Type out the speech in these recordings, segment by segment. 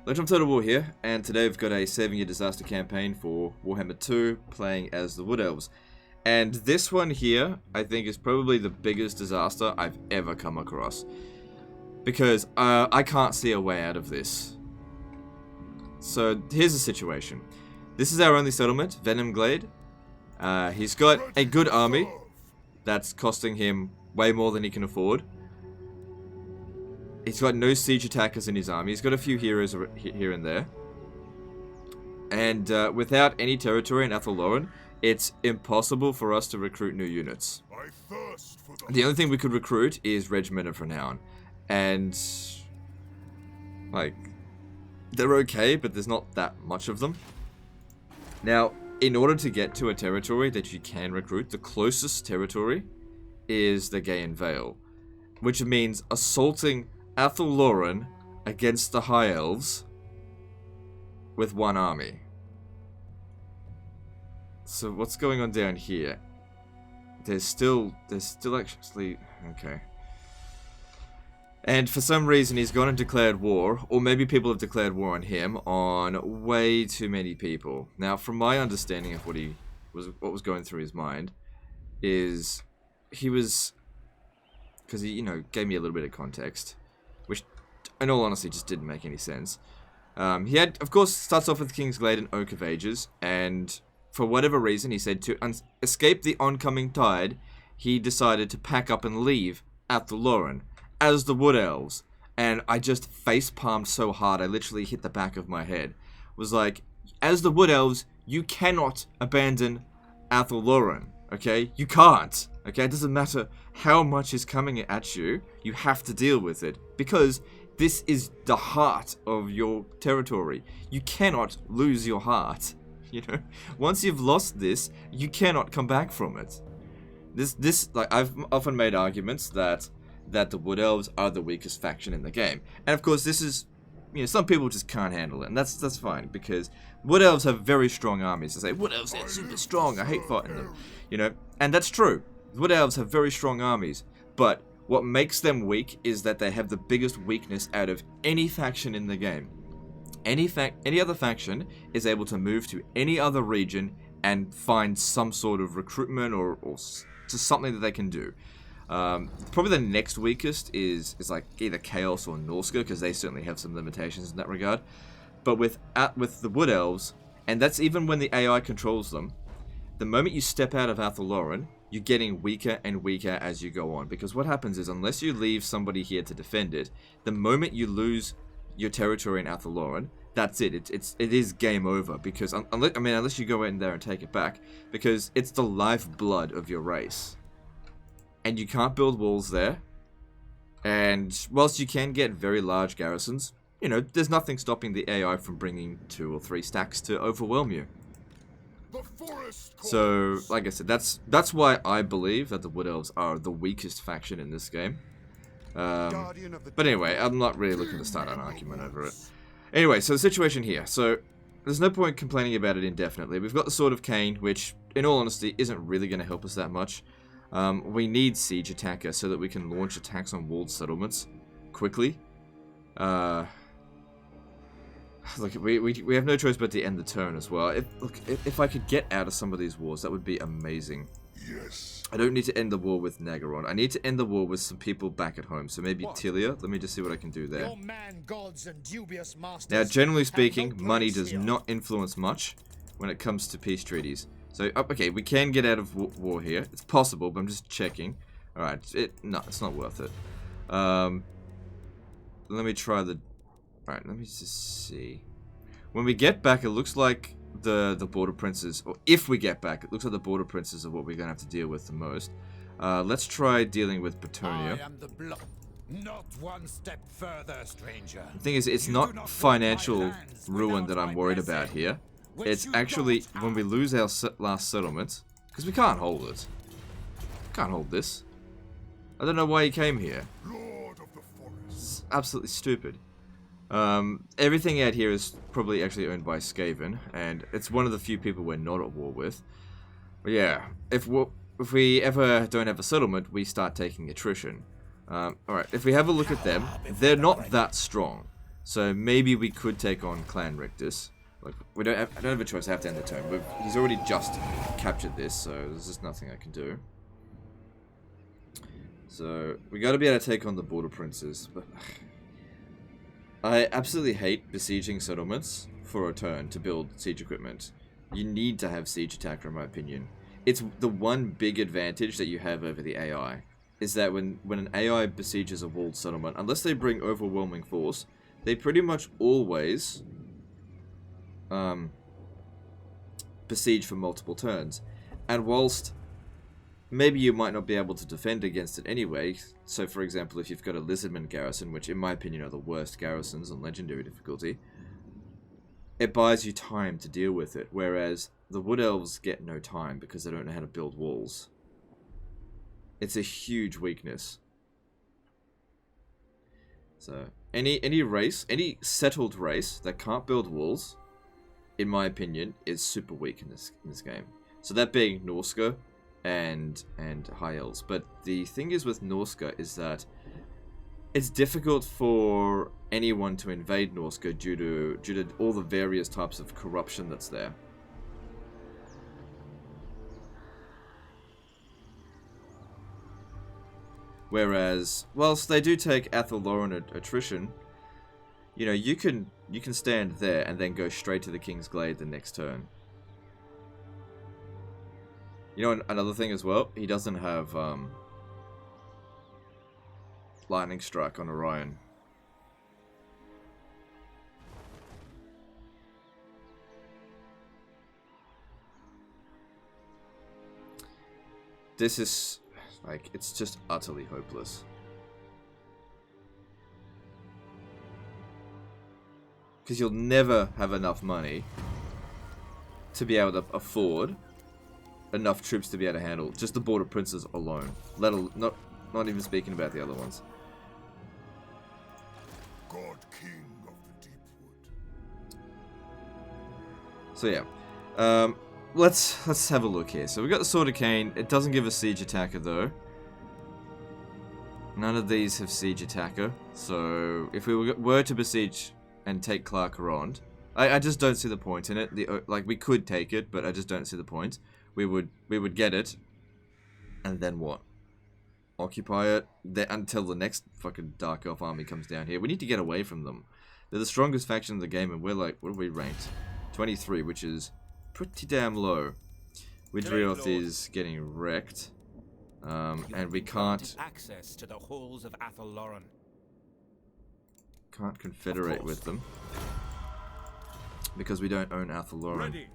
Legend of Total War here, and today we've got a Saving Your Disaster campaign for Warhammer 2, playing as the Wood Elves. And this one here, I think, is probably the biggest disaster I've ever come across. Because I can't see a way out of this. So, here's the situation. This is our only settlement, Venom Glade. He's got a good army that's costing him way more than he can afford. He's got no siege attackers in his army. He's got a few heroes here and there. And without any territory in Athelloren, it's impossible for us to recruit new units. The only thing we could recruit is Regiment of Renown. And, like, they're okay, but there's not that much of them. Now, in order to get to a territory that you can recruit, the closest territory is the Gaian Vale. Which means assaulting Athelloren against the High Elves with one army. So what's going on down here? There's still actually, okay. And for some reason he's gone and declared war, or maybe people have declared war on him, on way too many people. Now, from my understanding of what was going through his mind, is he was, because he, you know, gave me a little bit of context, which, in all honesty, just didn't make any sense. He had, of course, starts off with King's Glade and Oak of Ages, and for whatever reason, he said to escape the oncoming tide, he decided to pack up and leave Athelloren as the Wood Elves. And I just face-palmed so hard, I literally hit the back of my head. Was like, as the Wood Elves, you cannot abandon Athelloren, okay? You can't, okay? It doesn't matter how much is coming at you, you have to deal with it, because this is the heart of your territory. You cannot lose your heart, you know? Once you've lost this, you cannot come back from it. Like, I've often made arguments that the Wood Elves are the weakest faction in the game. And of course, this is, you know, some people just can't handle it, and that's fine, because Wood Elves have very strong armies. They say, Wood Elves are super strong, I hate fighting them, you know? And that's true. Wood Elves have very strong armies, but what makes them weak is that they have the biggest weakness out of any faction in the game. Any other faction is able to move to any other region and find some sort of recruitment or just something that they can do. Probably the next weakest is like either Chaos or Norska, because they certainly have some limitations in that regard. But with the Wood Elves, and that's even when the AI controls them, the moment you step out of Athelloren, you're getting weaker and weaker as you go on. Because what happens is, unless you leave somebody here to defend it, the moment you lose your territory in Athelloren, that's it. It is game over. Because unless you go in there and take it back, because it's the lifeblood of your race. And you can't build walls there. And whilst you can get very large garrisons, you know, there's nothing stopping the AI from bringing 2 or 3 stacks to overwhelm you. So, like I said, that's why I believe that the Wood Elves are the weakest faction in this game. But anyway, I'm not really looking to start an argument over it. Anyway, so the situation here. So, there's no point complaining about it indefinitely. We've got the Sword of Cain, which, in all honesty, isn't really going to help us that much. We need Siege Attacker so that we can launch attacks on walled settlements quickly. Look, we have no choice but to end the turn as well. If I could get out of some of these wars, that would be amazing. Yes. I don't need to end the war with Naggaroth. I need to end the war with some people back at home. So maybe Tilia. Let me just see what I can do there. Now, generally speaking, money does not influence much when it comes to peace treaties. So, okay, we can get out of war here. It's possible, but I'm just checking. Alright, no, it's not worth it. Let me try the... Alright, let me just see. When we get back, it looks like the Border Princes, or if we get back, it looks like the Border Princes are what we're going to have to deal with the most. Let's try dealing with Bretonia. Not one step further, stranger. The thing is, it's not financial ruin that I'm worried about here. It's actually when we lose our last settlement, because we can't hold it. Can't hold this. I don't know why he came here. It's absolutely stupid. Everything out here is probably actually owned by Skaven, and it's one of the few people we're not at war with. But yeah, if we ever don't have a settlement, we start taking attrition. Alright, if we have a look at them, they're not that strong. So maybe we could take on Clan Rictus. Like, I don't have a choice, I have to end the turn. He's already just captured this, so there's just nothing I can do. So, we gotta be able to take on the Border Princes, but... I absolutely hate besieging settlements for a turn to build siege equipment. You need to have siege attacker, in my opinion. It's the one big advantage that you have over the AI, is that when an AI besieges a walled settlement, unless they bring overwhelming force, they pretty much always besiege for multiple turns. And whilst maybe you might not be able to defend against it anyway, so for example if you've got a Lizardman garrison, which in my opinion are the worst garrisons on legendary difficulty, it buys you time to deal with it, whereas the Wood Elves get no time because they don't know how to build walls. It's a huge weakness. So, any race, any settled race that can't build walls, in my opinion, is super weak in this game. So that being Norska and High Elves. But the thing is with Norska is that it's difficult for anyone to invade Norska due to all the various types of corruption that's there. Whereas, whilst they do take Athelloran attrition, you know, you can stand there and then go straight to the King's Glade the next turn. You know, another thing as well, he doesn't have Lightning Strike on Orion. This is, like, it's just utterly hopeless. Because you'll never have enough money to be able to afford enough troops to be able to handle just the Border Princes alone. Not even speaking about the other ones. God King of the Deepwood. So yeah, let's have a look here. So we got the Sword of Cain. It doesn't give a siege attacker though. None of these have siege attacker. So if we were to besiege and take Clarkerond, I just don't see the point in it. Like we could take it, but I just don't see the point. We would get it, and then what? Occupy it until the next fucking Dark Elf army comes down here. We need to get away from them. They're the strongest faction in the game, and we're like, what are we ranked? 23, which is pretty damn low. Naggaroth is getting wrecked, and we can't access to the halls of Athelloran. Can't confederate with them because we don't own Athelloran. Ready.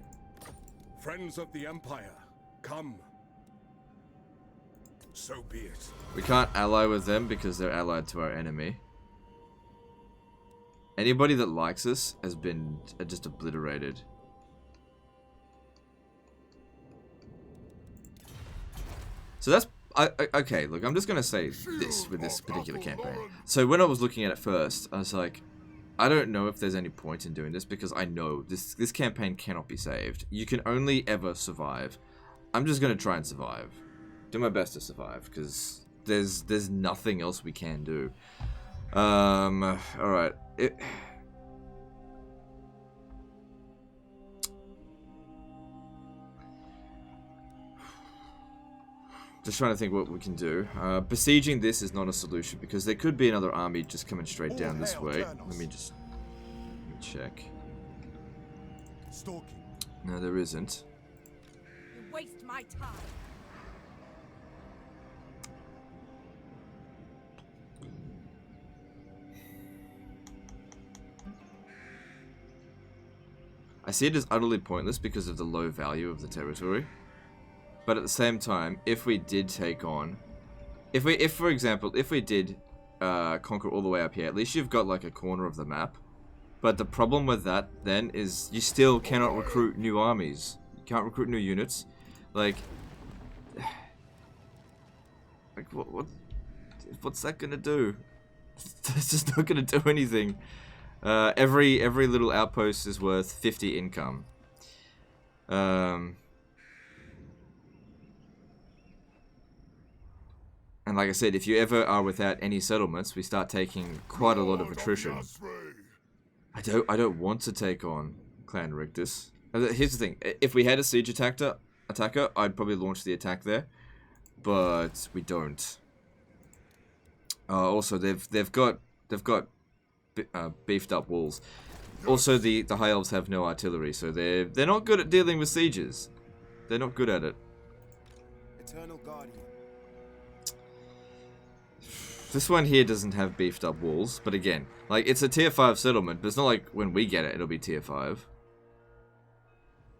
Friends of the Empire, come. So be it. We can't ally with them because they're allied to our enemy. Anybody that likes us has been just obliterated. So that's... okay, look, I'm just going to say this with this particular campaign. So when I was looking at it first, I was like, I don't know if there's any point in doing this because I know this campaign cannot be saved. You can only ever survive. I'm just going to try and survive. Do my best to survive because there's nothing else we can do. Alright. Just trying to think what we can do. Besieging this is not a solution because there could be another army just coming straight down this way. Let me check. Stalking. No, there isn't. You waste my time. I see it as utterly pointless because of the low value of the territory. But at the same time, if we did take on... If for example, if we did conquer all the way up here, at least you've got like a corner of the map. But the problem with that then is you still cannot recruit new armies. You can't recruit new units. Like what's that gonna do? It's just not gonna do anything. Every little outpost is worth 50 income. And like I said, if you ever are without any settlements, we start taking quite a lot of attrition. I don't want to take on Clan Rictus. Here's the thing: if we had a siege attacker, I'd probably launch the attack there, but we don't. Also, they've got beefed up walls. Also, the High Elves have no artillery, so they're not good at dealing with sieges. They're not good at it. Eternal Guardian. This one here doesn't have beefed up walls, but again, like, it's a tier 5 settlement, but it's not like when we get it, it'll be tier 5.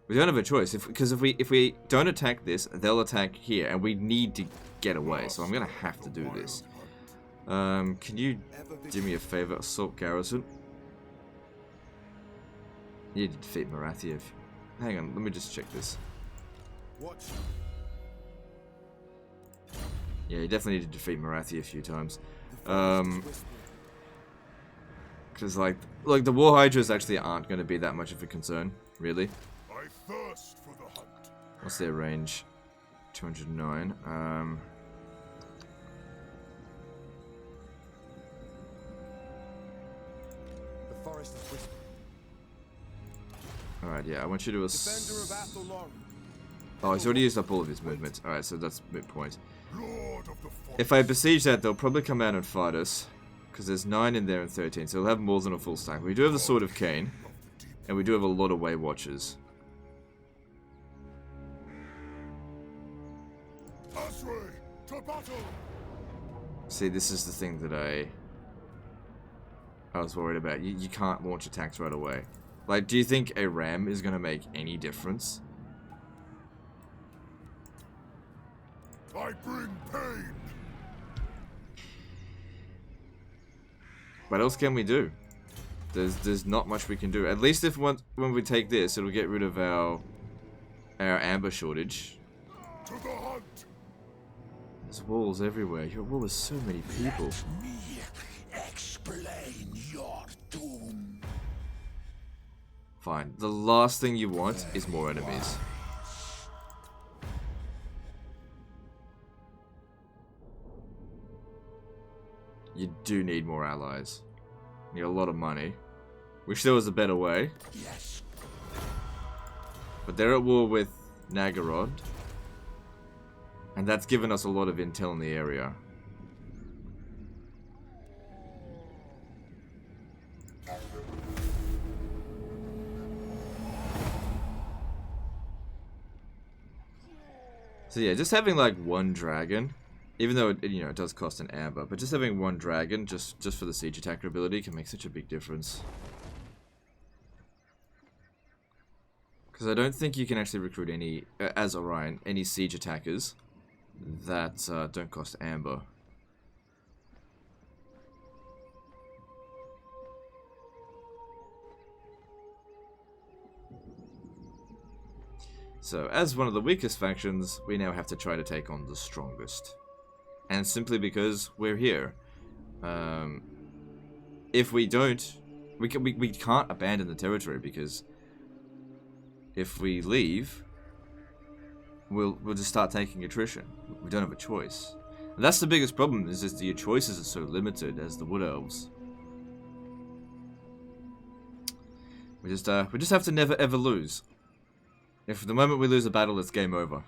We don't have a choice, because if we don't attack this, they'll attack here, and we need to get away, so I'm gonna have to do this. Can you do me a favor, assault garrison? You need to defeat Marathia. Hang on, let me just check this. Watch. Yeah, you definitely need to defeat Marathia a few times. Because like the War Hydras actually aren't going to be that much of a concern, really. I thirst for the hunt. What's their range? 209. The forest is whispering. Alright, yeah, I want you to... Defender of Athel-Loren. Oh, he's already used up all of his movements. Alright, so that's moot point. Lord of the forest. If I besiege that, they'll probably come out and fight us. Because there's 9 in there and 13, so they'll have more than a full stack. We do have the Sword of Cain. And we do have a lot of Way Watchers. Asray, to battle. See, this is the thing that I was worried about. You can't launch attacks right away. Like, do you think a ram is going to make any difference? I bring pain. What else can we do? There's not much we can do. At least if when we take this, it'll get rid of our amber shortage. To the hunt. There's walls everywhere. Your wall is so many people. Me explain your doom. Fine. The last thing you want is more enemies. You do need more allies. You need a lot of money. Wish there was a better way. Yes. But they're at war with Naggaroth. And that's given us a lot of intel in the area. So yeah, just having like one dragon, even though it, you know, it does cost an amber, but just having one dragon just for the siege attacker ability can make such a big difference. Because I don't think you can actually recruit any, as Orion, any siege attackers that don't cost amber. So, as one of the weakest factions, we now have to try to take on the strongest. And simply because we're here. If we don't, we can't abandon the territory, because if we leave, we'll just start taking attrition. We don't have a choice. And that's the biggest problem, is just your choices are so limited as the Wood Elves. We just have to never ever lose. If the moment we lose a battle, it's game over.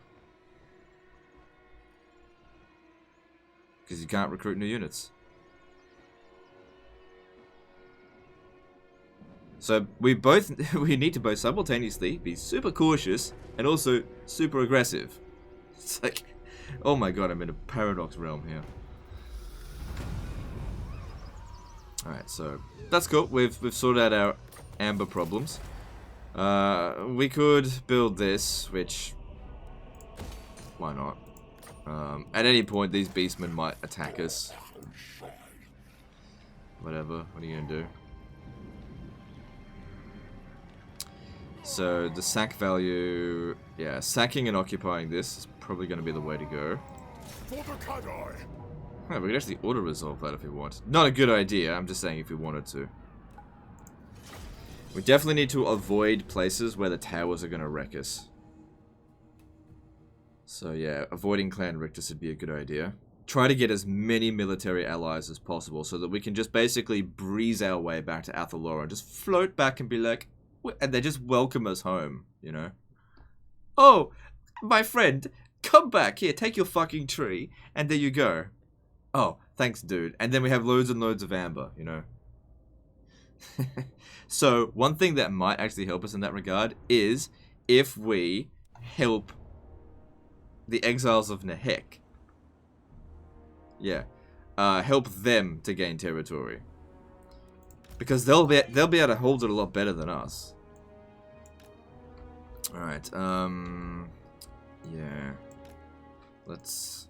Because you can't recruit new units. So we need to both simultaneously be super cautious and also super aggressive. It's like, oh my god, I'm in a paradox realm here. Alright, so that's cool. We've sorted out our amber problems. We could build this, which, why not? At any point, these beastmen might attack us. Whatever, what are you gonna do? So, the sack value, yeah, sacking and occupying this is probably gonna be the way to go. For the Kadai. Yeah, we could actually auto-resolve that if we want. Not a good idea, I'm just saying if we wanted to. We definitely need to avoid places where the towers are going to wreck us. So yeah, avoiding Clan Rictus would be a good idea. try to get as many military allies as possible so that we can just basically breeze our way back to Athaloran. Just float back and be like, and they just welcome us home, you know? Oh, my friend, come back. Here, take your fucking tree. And there you go. Oh, thanks, dude. And then we have loads and loads of amber, you know? So, one thing that might actually help us in that regard is if we help the exiles of Nehek. Yeah. Help them to gain territory. Because they'll be able to hold it a lot better than us. Alright, yeah. Let's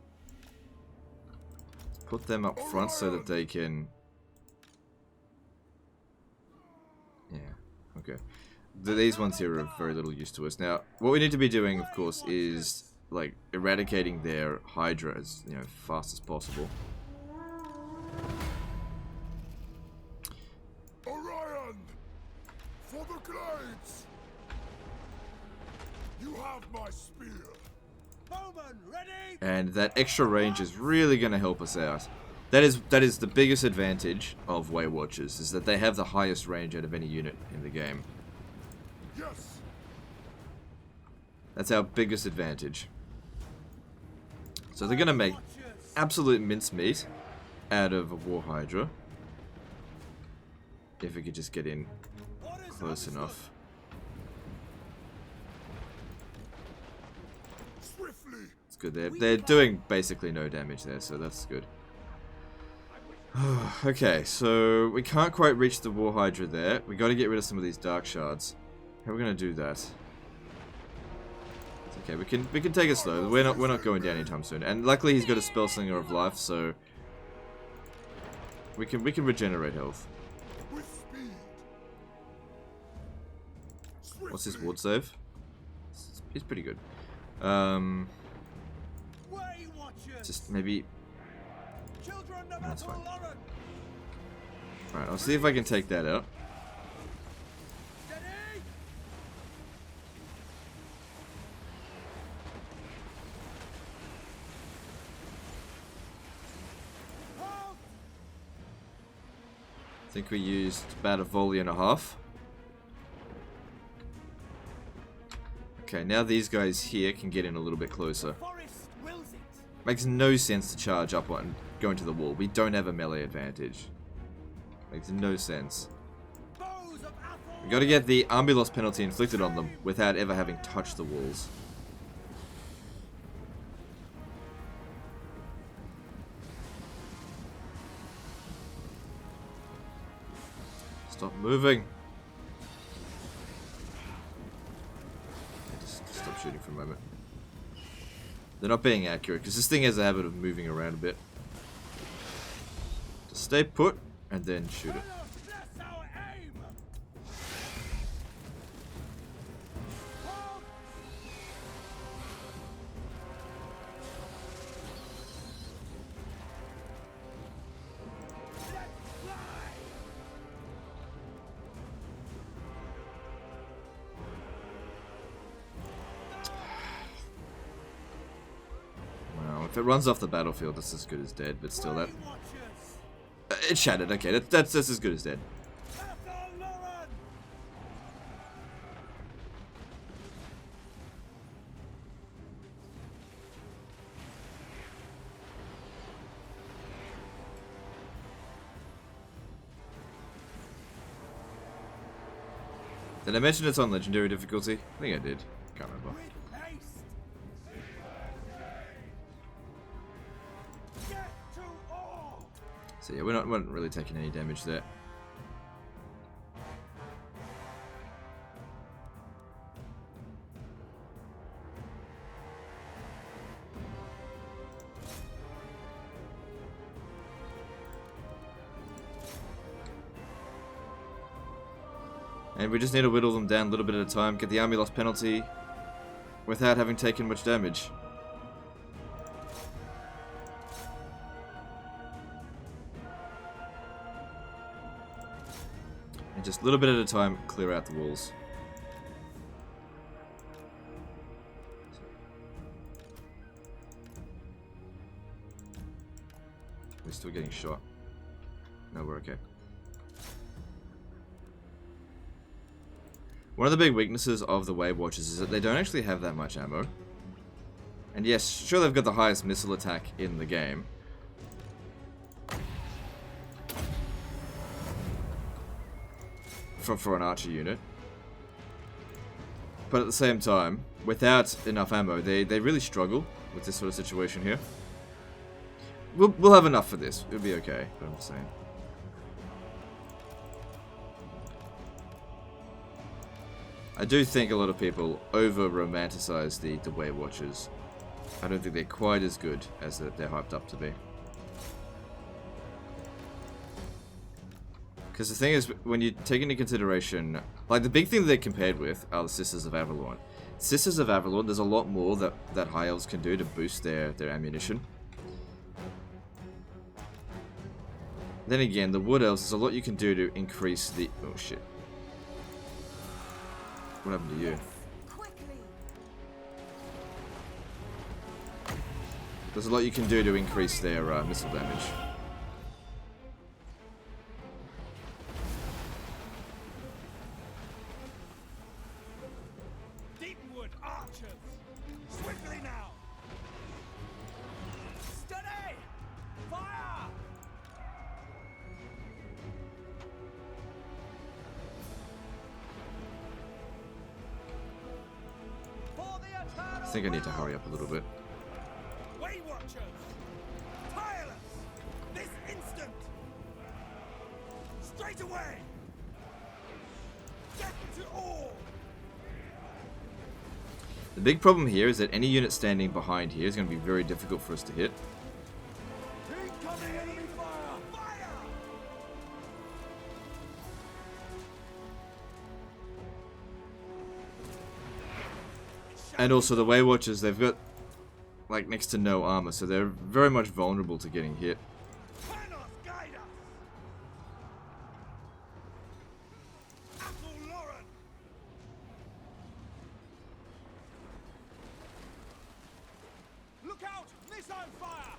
put them up front so that they can... Yeah, okay. These ones here are of very little use to us. Now, what we need to be doing, of course, is like eradicating their Hydra as fast as possible. Orion! For the glades! You have my spear. Bowman, ready? And that extra range is really going to help us out. That is the biggest advantage of Way Watchers, is that they have the highest range out of any unit in the game. Yes. That's our biggest advantage. So they're going to make absolute mincemeat out of a War Hydra. If we could just get in close enough. Swiftly. It's good. They're doing basically no damage there, so that's good. Okay, so we can't quite reach the War Hydra there. We got to get rid of some of these Dark Shards. How are we going to do that? It's okay, we can take it slow. We're not going down anytime soon. And luckily he's got a Spell Slinger of Life, so we can regenerate health. With speed. What's his ward save? He's pretty good. Way Watchers! Just maybe. Children of That's fine. Athaloran! Alright, I'll see if I can take that out. Steady! Halt! I think we used about a volley and a half. Okay, now these guys here can get in a little bit closer. Forest wills it! Makes no sense to charge up and go into the wall. We don't have a melee advantage. Makes no sense. Bows of Athol! We gotta get the army loss penalty inflicted on them without ever having touched the walls. Stop moving. Just stop shooting for a moment. They're not being accurate because this thing has a habit of moving around a bit. Just stay put and then shoot it. Bless our aim! Halt! Let's fly! Wow, if it runs off the battlefield, that's as good as dead. But still, that Way Watchers! it's shattered. Okay, that's as good as dead. Athaloran! Did I mention it's on legendary difficulty? I think I did. Can't remember. With haste! Get to all! So yeah, we're not really taking any damage there. And we just need to whittle them down a little bit at a time, get the army loss penalty without having taken much damage. And just a little bit at a time, clear out the walls. We're still getting shot. No, we're okay. One of the big weaknesses of the Wave Watchers is that they don't actually have that much ammo. And yes, sure they've got the highest missile attack in the game. For an archer unit. But at the same time, without enough ammo, they really struggle with this sort of situation here. We'll have enough for this. It'll be okay, but I'm just saying. I do think a lot of people over-romanticize the Wave Watchers. I don't think they're quite as good as they're hyped up to be. Because the thing is, when you take into consideration, like the big thing that they're compared with are the Sisters of Avalon. Sisters of Avalon, there's a lot more that High Elves can do to boost their ammunition. Then again, the Wood Elves, there's a lot you can do to increase the... Oh shit. What happened to you? There's a lot you can do to increase their missile damage. Deepwood archers! Swiftly now! Steady! Fire! For the eternal I think I need to hurry up a little bit. Way Watchers! Tireless! This instant! Straight away! Get to all! The big problem here is that any unit standing behind here is going to be very difficult for us to hit. Incoming enemy fire! Fire! And also the Way Watchers, they've got like next to no armor, so they're very much vulnerable to getting hit. Panos, guide us! Lauren! Look out! Missile fire!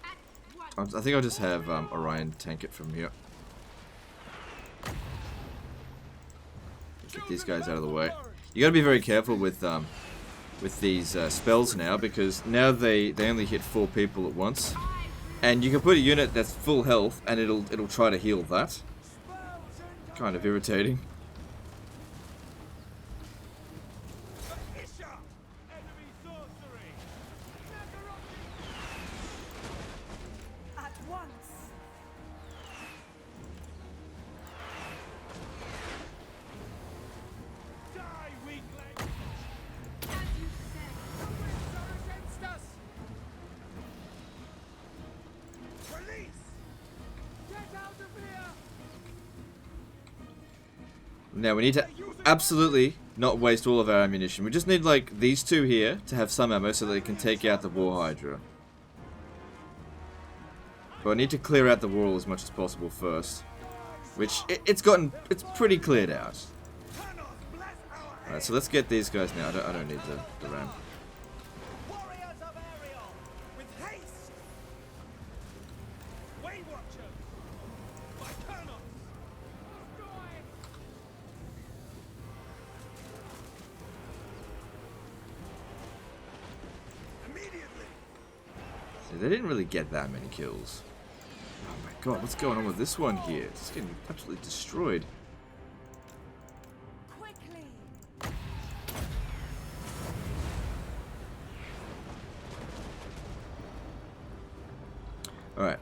I think I'll just have Orion tank it from here. Get these guys out of the way. You gotta be very careful with these spells now, because now they only hit 4 people at once, and you can put a unit that's full health and it'll try to heal that. Kind of irritating. Isha! Enemy sorcery! Naggaroth! At once. Die, weakling! As you say. The winds are against us! Release! Get out of here! Now we need to absolutely not waste all of our ammunition. We just need like these two here to have some ammo so that they can take out the War Hydra. But I need to clear out the wall as much as possible first, which it's pretty cleared out. Alright, so let's get these guys now. I don't need the ram. Warriors of Orion! With haste! Way Watchers! By Panos! Destroy! Immediately! See, they didn't really get that many kills. Oh my god, what's going on with this one here? It's getting absolutely destroyed. Quickly. Alright.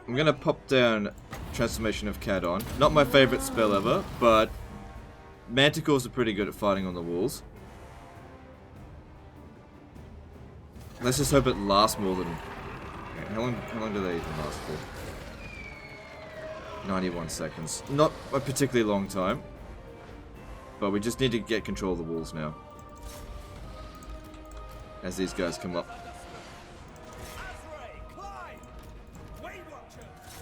I'm gonna pop down Transformation of Cadon. Not my favorite spell ever, but Manticores are pretty good at fighting on the walls. Let's just hope it lasts more than... Okay, how long do they even last for? 91 seconds. Not a particularly long time. But we just need to get control of the walls now. As these guys come up. Azrae, climb! Way Watchers!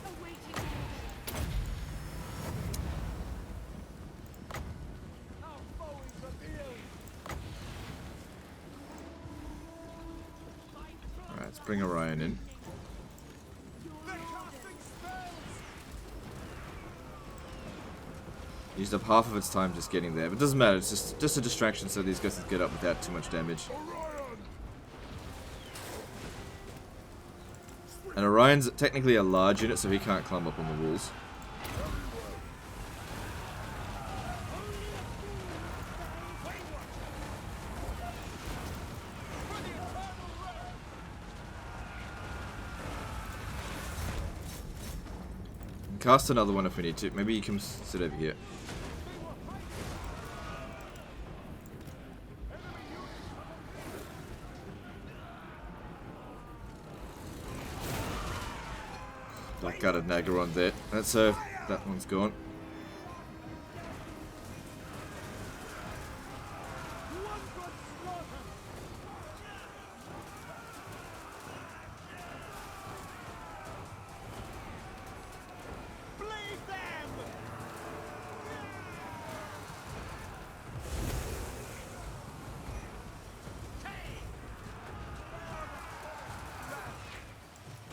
Awaiting orders. bring Orion in. They're casting spells! Used up half of its time just getting there, but it doesn't matter. It's just a distraction so these guys can get up without too much damage. Orion! And Orion's technically a large unit, so he can't climb up on the walls. Cast another one if we need to. Maybe you can sit over here. Black gutted Naggaroth there. That's that one's gone.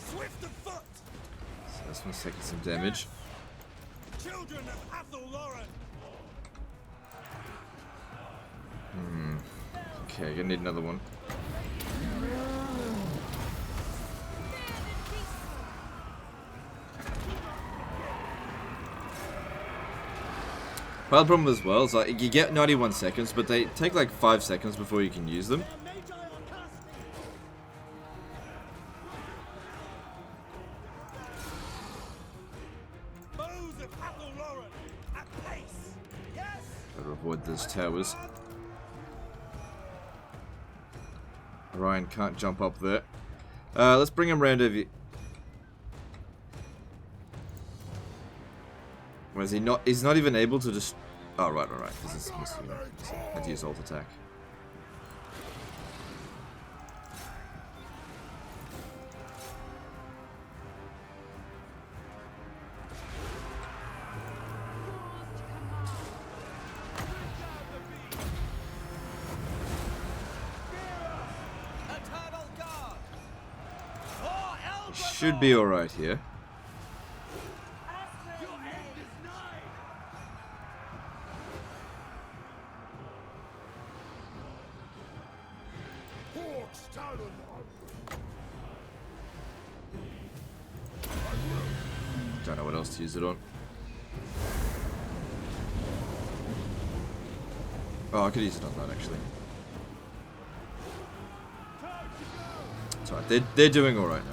Swift of foot! So this one's taking some damage. Children of Athalloran! Okay, gonna need another one. Part of the problem as well is like you get 91 seconds, but they take like 5 seconds before you can use them. Bows of Athalloran! At pace! Yes! Gotta avoid those towers. Orion can't jump up there. Let's bring him round over here. Where is he not? He's not even able to just. Oh, right, alright. Because it's had to use alt attack. Eternal guard! For Eldra! Should be alright here. Your end is nigh! Hawks Talon! Don't know what else to use it on. Oh, I could use it on that actually. It's alright, they're doing alright now.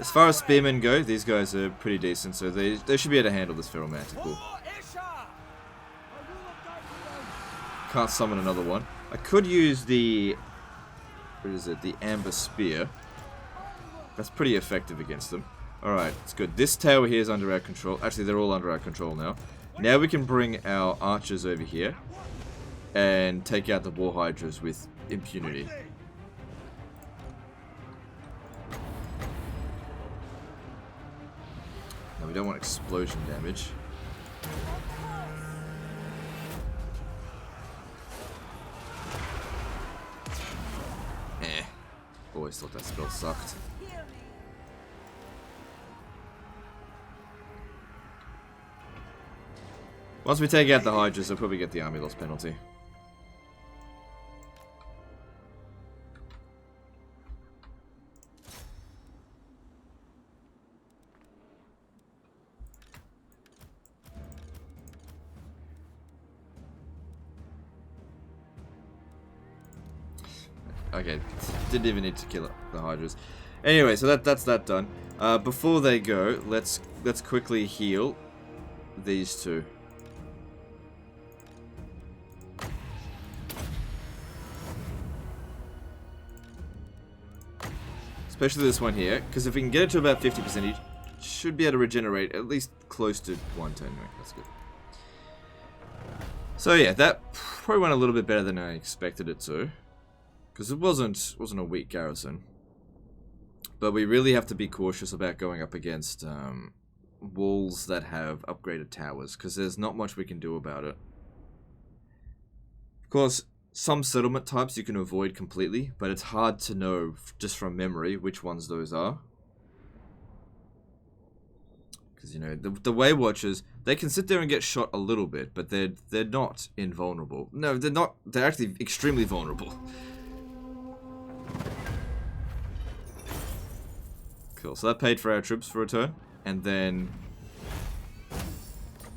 As far as spearmen go, these guys are pretty decent, so they should be able to handle this feral manticle. Can't summon another one. I could use the... what is it? The Amber Spear. That's pretty effective against them. Alright, it's good. This tower here is under our control. Actually, they're all under our control now. Now we can bring our archers over here and take out the War Hydras with impunity. Now we don't want explosion damage. Always thought that spell sucked. Once we take out the Hydras, they'll probably get the army loss penalty. Okay, didn't even need to kill the Hydras. Anyway, so that's that done. Before they go, let's quickly heal these two. Especially this one here, because if we can get it to about 50%, he should be able to regenerate at least close to 1 turn. Anyway, that's good. So yeah, that probably went a little bit better than I expected it to. Because it wasn't a weak garrison. But we really have to be cautious about going up against walls that have upgraded towers, because there's not much we can do about it. Of course, some settlement types you can avoid completely, but it's hard to know just from memory which ones those are. Because, you know, the Way Watchers, they can sit there and get shot a little bit, but they're not invulnerable. No, they're not. They're actually extremely vulnerable. Cool, so that paid for our troops for a turn, and then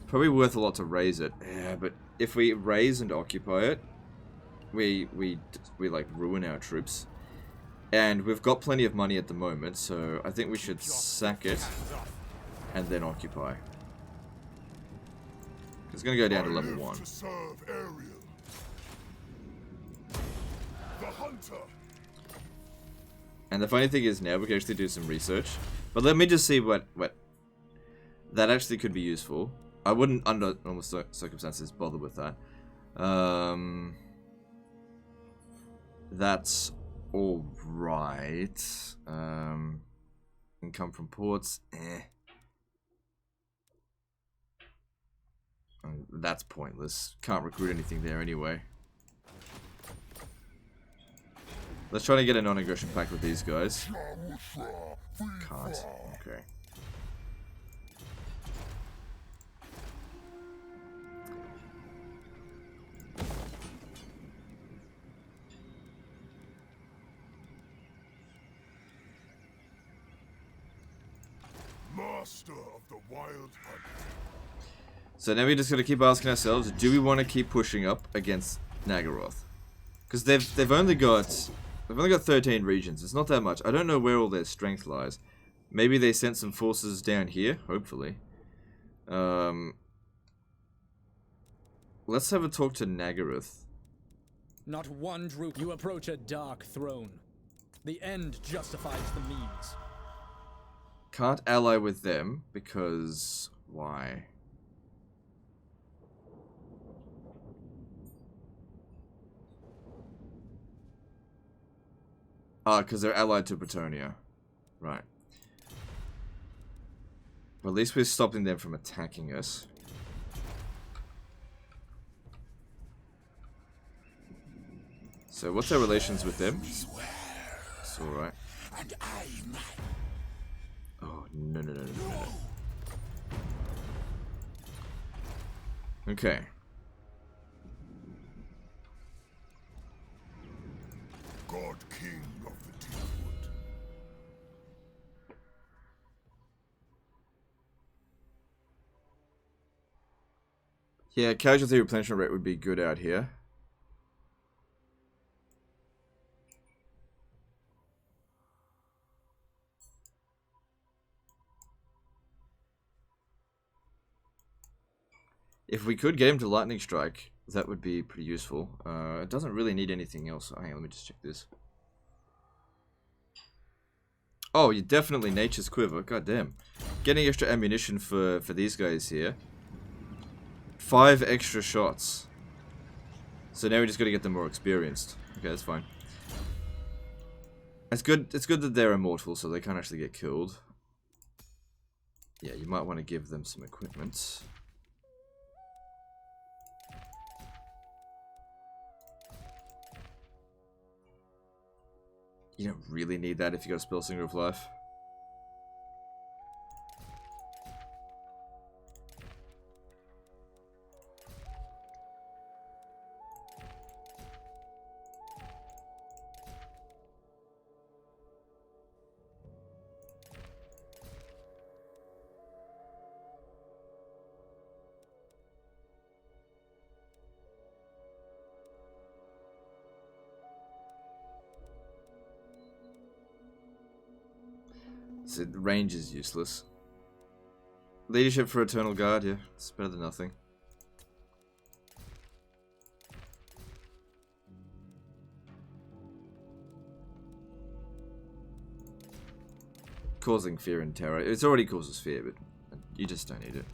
probably worth a lot to raise it. Yeah, but if we raise and occupy it, we like ruin our troops, and we've got plenty of money at the moment, so I think we should sack it and then occupy. It's gonna go down to level 1. To serve Orion, the hunter. And the funny thing is now we can actually do some research. But let me just see what that actually could be useful. I wouldn't, under normal circumstances, bother with that. That's alright. Income from ports, That's pointless. Can't recruit anything there anyway. Let's try to get a non-aggression pact with these guys. Can't. Okay. Master of the wild hunt. So now we just gotta keep asking ourselves, do we want to keep pushing up against Naggaroth? Because they've only got 13 regions. It's not that much. I don't know where all their strength lies. Maybe they sent some forces down here, hopefully. Let's have a talk to Naggaroth. Not one droop. You approach a dark throne. The end justifies the means. Can't ally with them because why? Ah, because they're allied to Bretonnia. Right. Well, at least we're stopping them from attacking us. So, what's our relations with them? It's alright. Oh, no. Okay. God King of the Deepwood. Yeah, casualty replenishment rate would be good out here. If we could get him to lightning strike, that would be pretty useful. It doesn't really need anything else. Hang on, let me just check this. Oh, you definitely Nature's Quiver. God damn. Getting extra ammunition for these guys here. 5 extra shots. So now we just got to get them more experienced. Okay, that's fine. It's good that they're immortal, so they can't actually get killed. Yeah, you might want to give them some equipment. You don't really need that if you got a spell singer of life. So range is useless. Leadership for Eternal Guard, yeah, it's better than nothing. Causing fear and terror. It already causes fear, but you just don't need it.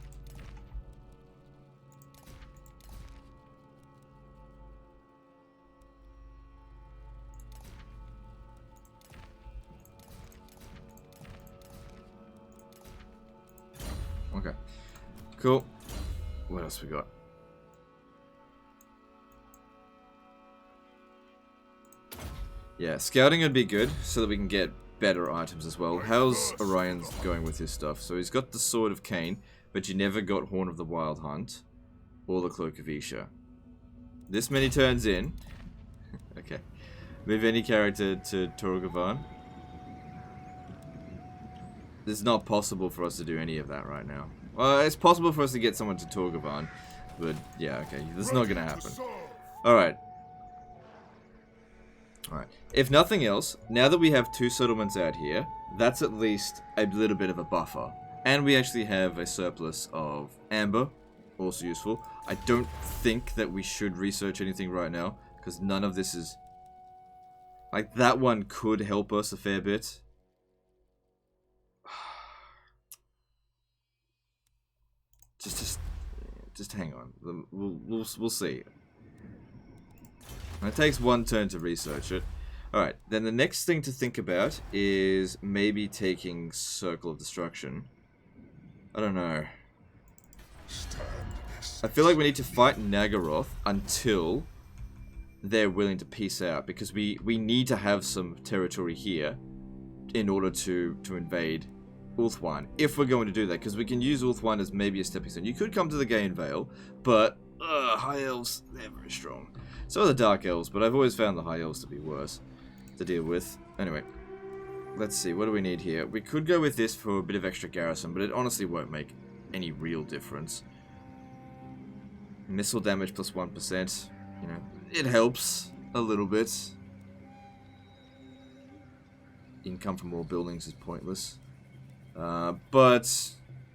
Cool. What else we got? Yeah, scouting would be good so that we can get better items as well. How's Orion's going with his stuff? So he's got the Sword of Cain, but you never got Horn of the Wild Hunt or the Cloak of Isha. This many turns in. Okay. Move any character to Torgavan. It's not possible for us to do any of that right now. Well, it's possible for us to get someone to Torgavan, but yeah, okay, this is not gonna happen. Alright. Alright. If nothing else, now that we have 2 settlements out here, that's at least a little bit of a buffer. And we actually have a surplus of amber, also useful. I don't think that we should research anything right now, because none of this is... Like, that one could help us a fair bit. Just hang on. We'll see. It takes 1 turn to research it. Alright, then the next thing to think about is maybe taking Circle of Destruction. I don't know. I feel like we need to fight Naggaroth until they're willing to peace out, because we need to have some territory here in order to invade Ulthuan, if we're going to do that, because we can use Ulthuan as maybe a stepping stone. You could come to the Gain Vale, but High Elves, they're very strong. So are the Dark Elves, but I've always found the High Elves to be worse to deal with. Anyway, let's see, what do we need here? We could go with this for a bit of extra garrison, but it honestly won't make any real difference. Missile damage plus 1%, you know, it helps a little bit. Income from more buildings is pointless. But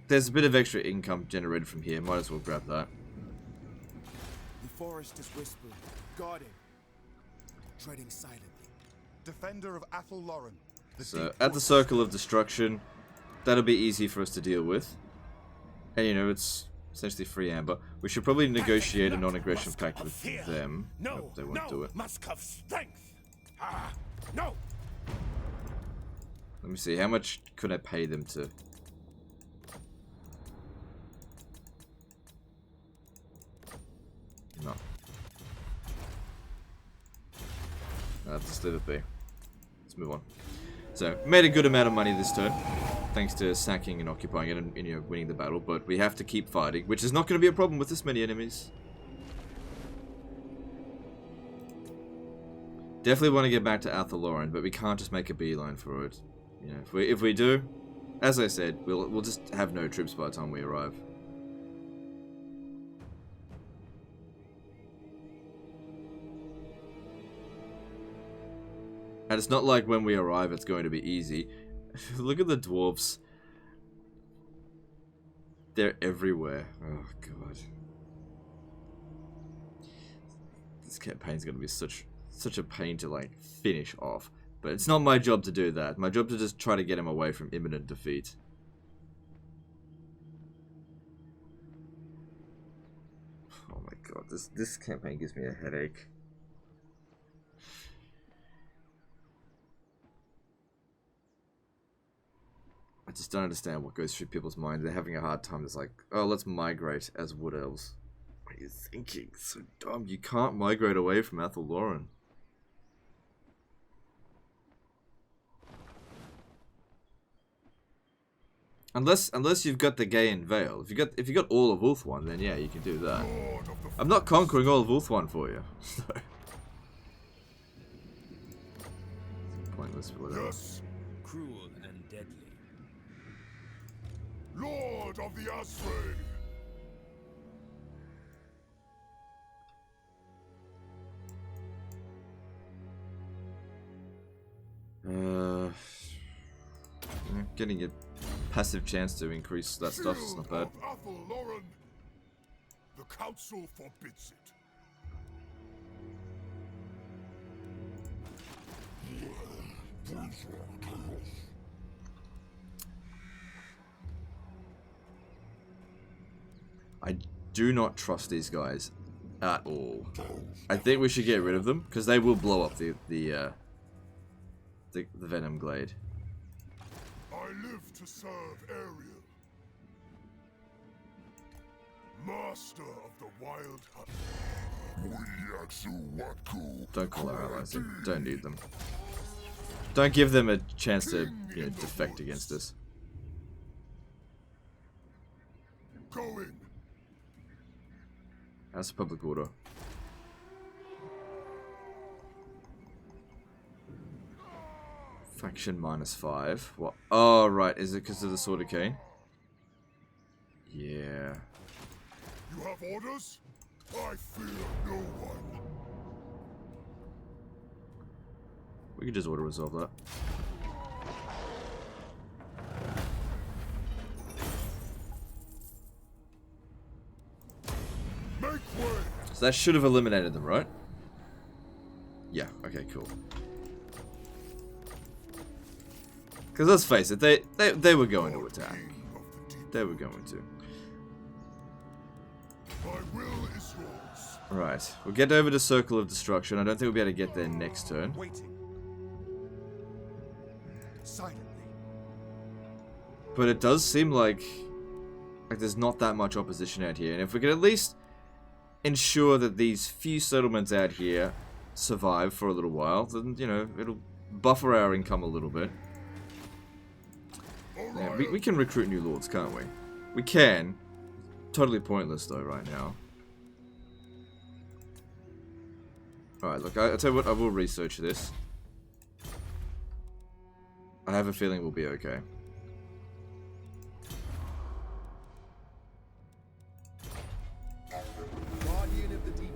there's a bit of extra income generated from here. Might as well grab that. The forest is whispering, guarding, treading silently. Defender of Athelloren. So, at the Circle of Destruction, that'll be easy for us to deal with. And you know, it's essentially free amber. We should probably negotiate a non-aggression pact with them. No, they won't do it. Musk of strength. Ah, no. Let me see, how much could I pay them to... No. Just leave it be. Let's move on. So, made a good amount of money this turn, thanks to sacking and occupying it and you know, winning the battle, but we have to keep fighting, which is not going to be a problem with this many enemies. Definitely want to get back to Athelloren, but we can't just make a beeline for it. You know, if we do, as I said, we'll just have no troops by the time we arrive. And it's not like when we arrive it's going to be easy. Look at the dwarves. They're everywhere. Oh god. This campaign's going to be such a pain to like finish off. But it's not my job to do that. My job to just try to get him away from imminent defeat. Oh my god, this campaign gives me a headache. I just don't understand what goes through people's minds. They're having a hard time. It's like, oh, let's migrate as Wood Elves. What are you thinking? It's so dumb. You can't migrate away from Athelloren. Unless you've got the Gain Vale. If you got all of Ulthuan, then yeah, you can do that. I'm not conquering all of Ulthuan for you. So. Pointless, but whatever. Yes, Cruel and deadly. Lord of the Asray. Getting a passive chance to increase that stuff is not bad. Shield of Athelloren. The council forbids it. I do not trust these guys at all. I think we should get rid of them because they will blow up the Venom Glade. I live to serve Ariel. Master of the wild hunt. Don't call our allies in. Don't need them. Don't give them a chance to, you know, defect against us. Going. That's public order. Faction -5. What? Oh, right. Is it because of the Sword of Cain? Yeah. You have orders? I fear no one. We can just auto-resolve that. Make way. So that should have eliminated them, right? Yeah, okay, cool. Because let's face it, they were going to attack. They were going to. My will is yours. Right, we'll get over to Circle of Destruction. I don't think we'll be able to get there next turn. Waiting. Silently. But it does seem like there's not that much opposition out here. And if we could at least ensure that these few settlements out here survive for a little while, then, you know, it'll buffer our income a little bit. Yeah, we can recruit new lords, can't we? We can. Totally pointless, though, right now. Alright, look, I'll tell you what, I will research this. I have a feeling we'll be okay. Guardian of the deep.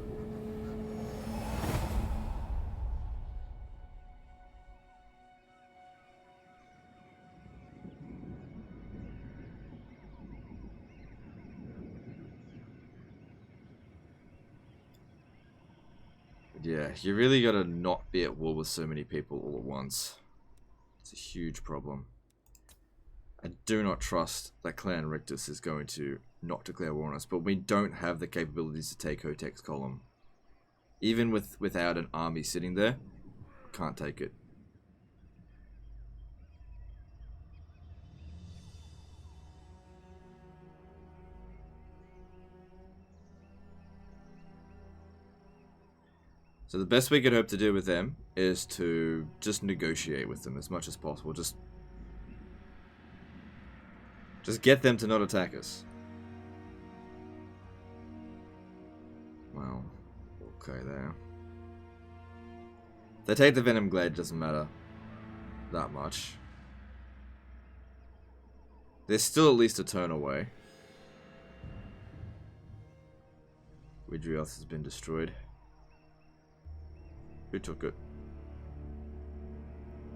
Yeah, you really gotta not be at war with so many people all at once. It's a huge problem. I do not trust that Clan Rictus is going to not declare war on us, but we don't have the capabilities to take Hotek's column. Even without an army sitting there, can't take it. So the best we could hope to do with them is to just negotiate with them as much as possible. Just get them to not attack us. Well, okay there. If they take the Venom Glade, doesn't matter that much. They're still at least a turn away. Widrioth has been destroyed. Who took it?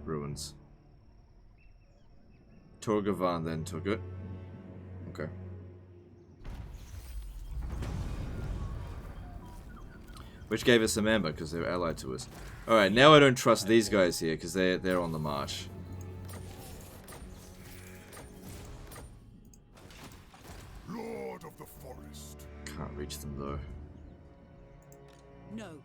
Ruins. Torgavan then took it. Okay. Which gave us some amber because they were allied to us. Alright, now I don't trust these guys here because they're on the march. Lord of the forest. Can't reach them though. No.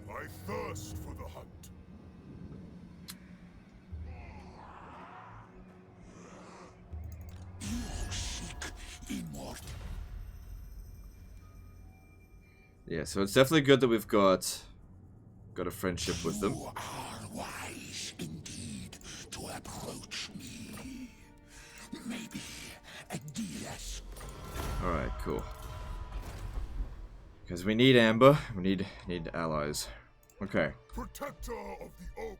I thirst for the hunt. You seek immortal. Yeah, so it's definitely good that we've got a friendship with them. You are wise indeed to approach me. Maybe a DS. Alright, cool. Because we need amber, we need allies. Okay. Protector of the oak.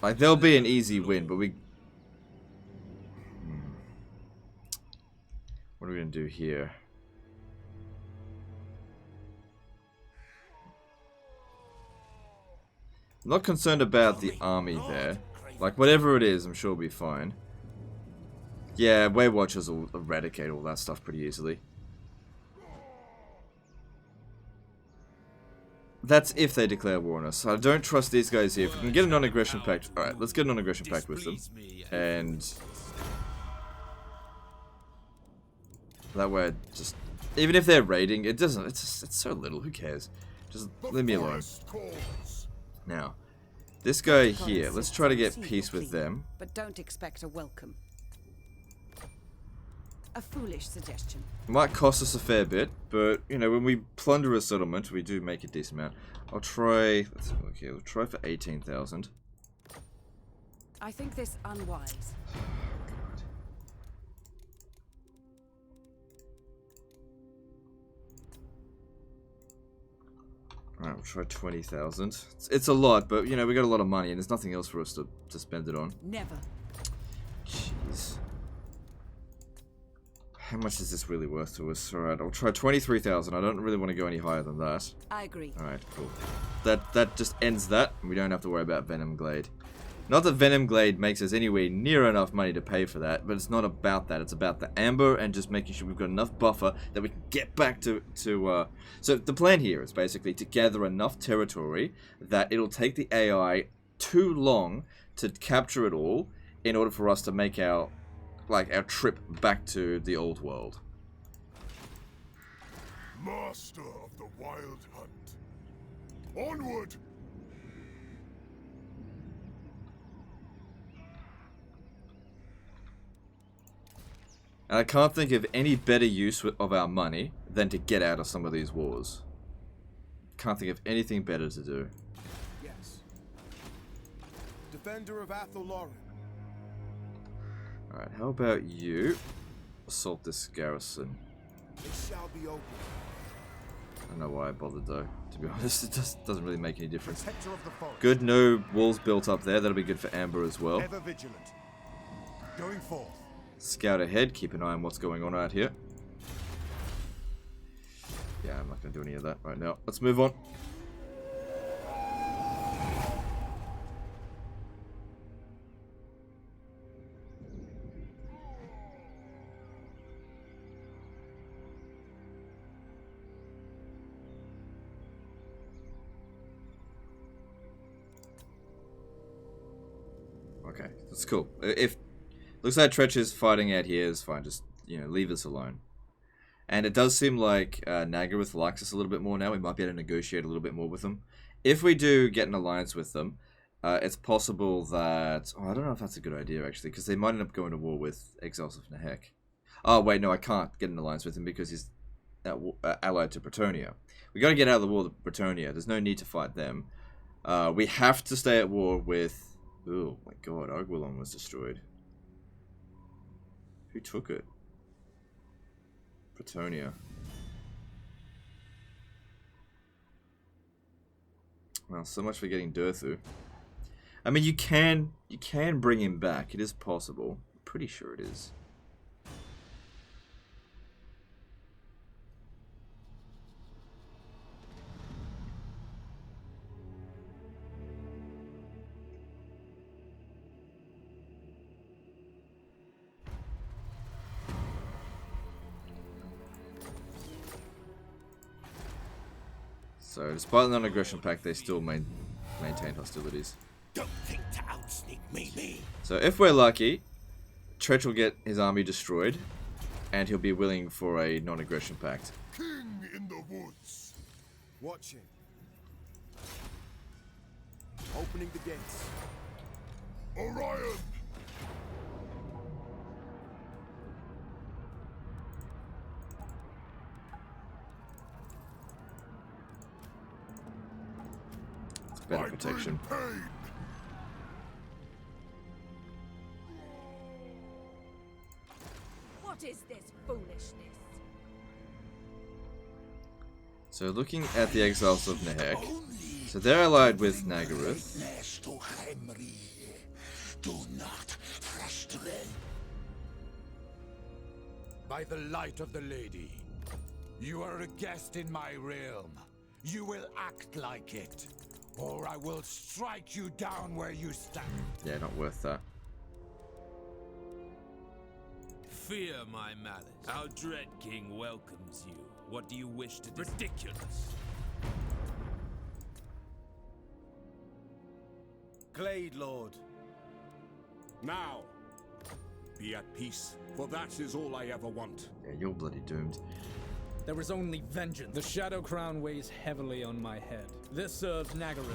Like, there'll be an easy win, but we... What are we going to do here? I'm not concerned about the army there. Like, whatever it is, I'm sure we'll be fine. Yeah, Weight Watchers will eradicate all that stuff pretty easily. That's if they declare war on us. I don't trust these guys here. If we can get a non-aggression pact... Alright, let's get a non-aggression pact with them. And... that way, just... even if they're raiding, it doesn't... It's so little, who cares? Just The leave me alone. forest calls. Now, this guy here, let's try to get peace with them. But don't expect a welcome. A foolish suggestion. Might cost us a fair bit, but, you know, when we plunder a settlement, we do make a decent amount. I'll try, let's look here, we'll try for 18,000. I think this unwise. Alright, we'll try 20,000. It's a lot, but, you know, we got a lot of money, and there's nothing else for us to spend it on. Never. Jeez. How much is this really worth to us? Alright, I'll try 23,000. I don't really want to go any higher than that. I agree. Alright, cool. That just ends that, and we don't have to worry about Venom Glade. Not that Venom Glade makes us anywhere near enough money to pay for that, but it's not about that. It's about the Amber and just making sure we've got enough buffer that we can get back to So the plan here is basically to gather enough territory that it'll take the AI too long to capture it all in order for us to make our trip back to the old world. Master of the Wild Hunt. Onward! And I can't think of any better use of our money than to get out of some of these wars. Can't think of anything better to do. Yes. Defender of Loren. Alright, how about you assault this garrison? It shall be open. I don't know why I bothered though, to be honest. It just doesn't really make any difference. Protector of the forest. Good, no walls built up there. That'll be good for Amber as well. Ever vigilant. Going forth. Scout ahead, keep an eye on what's going on out here. Yeah, I'm not going to do any of that right now. Let's move on. Okay, that's cool. If looks like Tretch is fighting out here is fine. Just, you know, leave us alone. And it does seem like Naggaroth likes us a little bit more now. We might be able to negotiate a little bit more with them. If we do get an alliance with them, it's possible that... Oh, I don't know if that's a good idea, actually, because they might end up going to war with Exiles of Nehek. Oh, wait, no, I can't get an alliance with him because he's allied to Bretonnia. We got to get out of the war with Bretonnia. There's no need to fight them. We have to stay at war with... Oh, my God, Arguelon was destroyed. Who took it? Bretonnia. Well, so much for getting Durthu. I mean, you can bring him back. It is possible. I'm pretty sure it is. So, despite the non-aggression pact, they still maintain hostilities. Don't think to outsneak me. So, if we're lucky, Tretch will get his army destroyed, and he'll be willing for a non-aggression pact. King in the woods. Watching. Opening the gates. Orion. Better protection. Pain. What is this foolishness? So, looking at the Exiles of Nehek, so they're allied with Naggaroth. Do not frustrate. By the light of the lady, you are a guest in my realm. You will act like it, or I will strike you down where you stand. Yeah, not worth that. Fear my malice. Our dread king welcomes you. What do you wish to do? Ridiculous. Glade Lord. Now, be at peace, for that is all I ever want. Yeah, you're bloody doomed. There is only vengeance. The Shadow Crown weighs heavily on my head. This serves Naggaroth.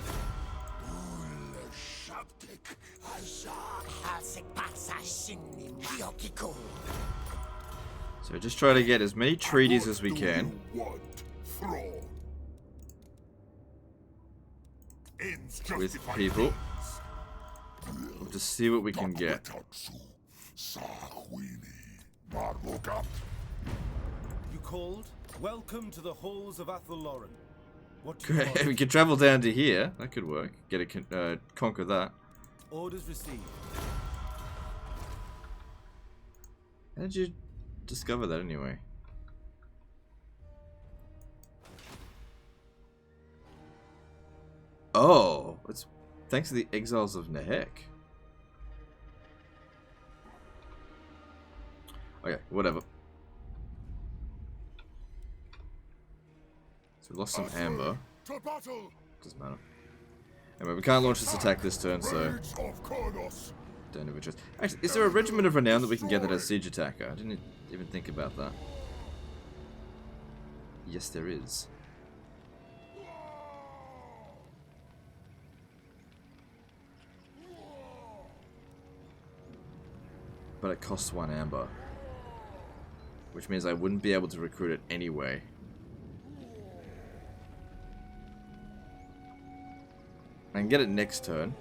So just try to get as many treaties as we can. With people. We'll just see what we can get. You called? Welcome to the halls of Athaloran. What do you Great. want? We could travel down to here. That could work. Get a conquer that. Orders received. How did you discover that anyway? Oh, it's thanks to the exiles of Nehek. Okay, whatever. So we lost some amber. Doesn't matter. Anyway, we can't launch this attack this turn, so don't have interest. Actually, is there a regiment of renown that we can get that has siege attacker? I didn't even think about that. Yes, there is. But it costs 1 amber, which means I wouldn't be able to recruit it anyway. I can get it next turn.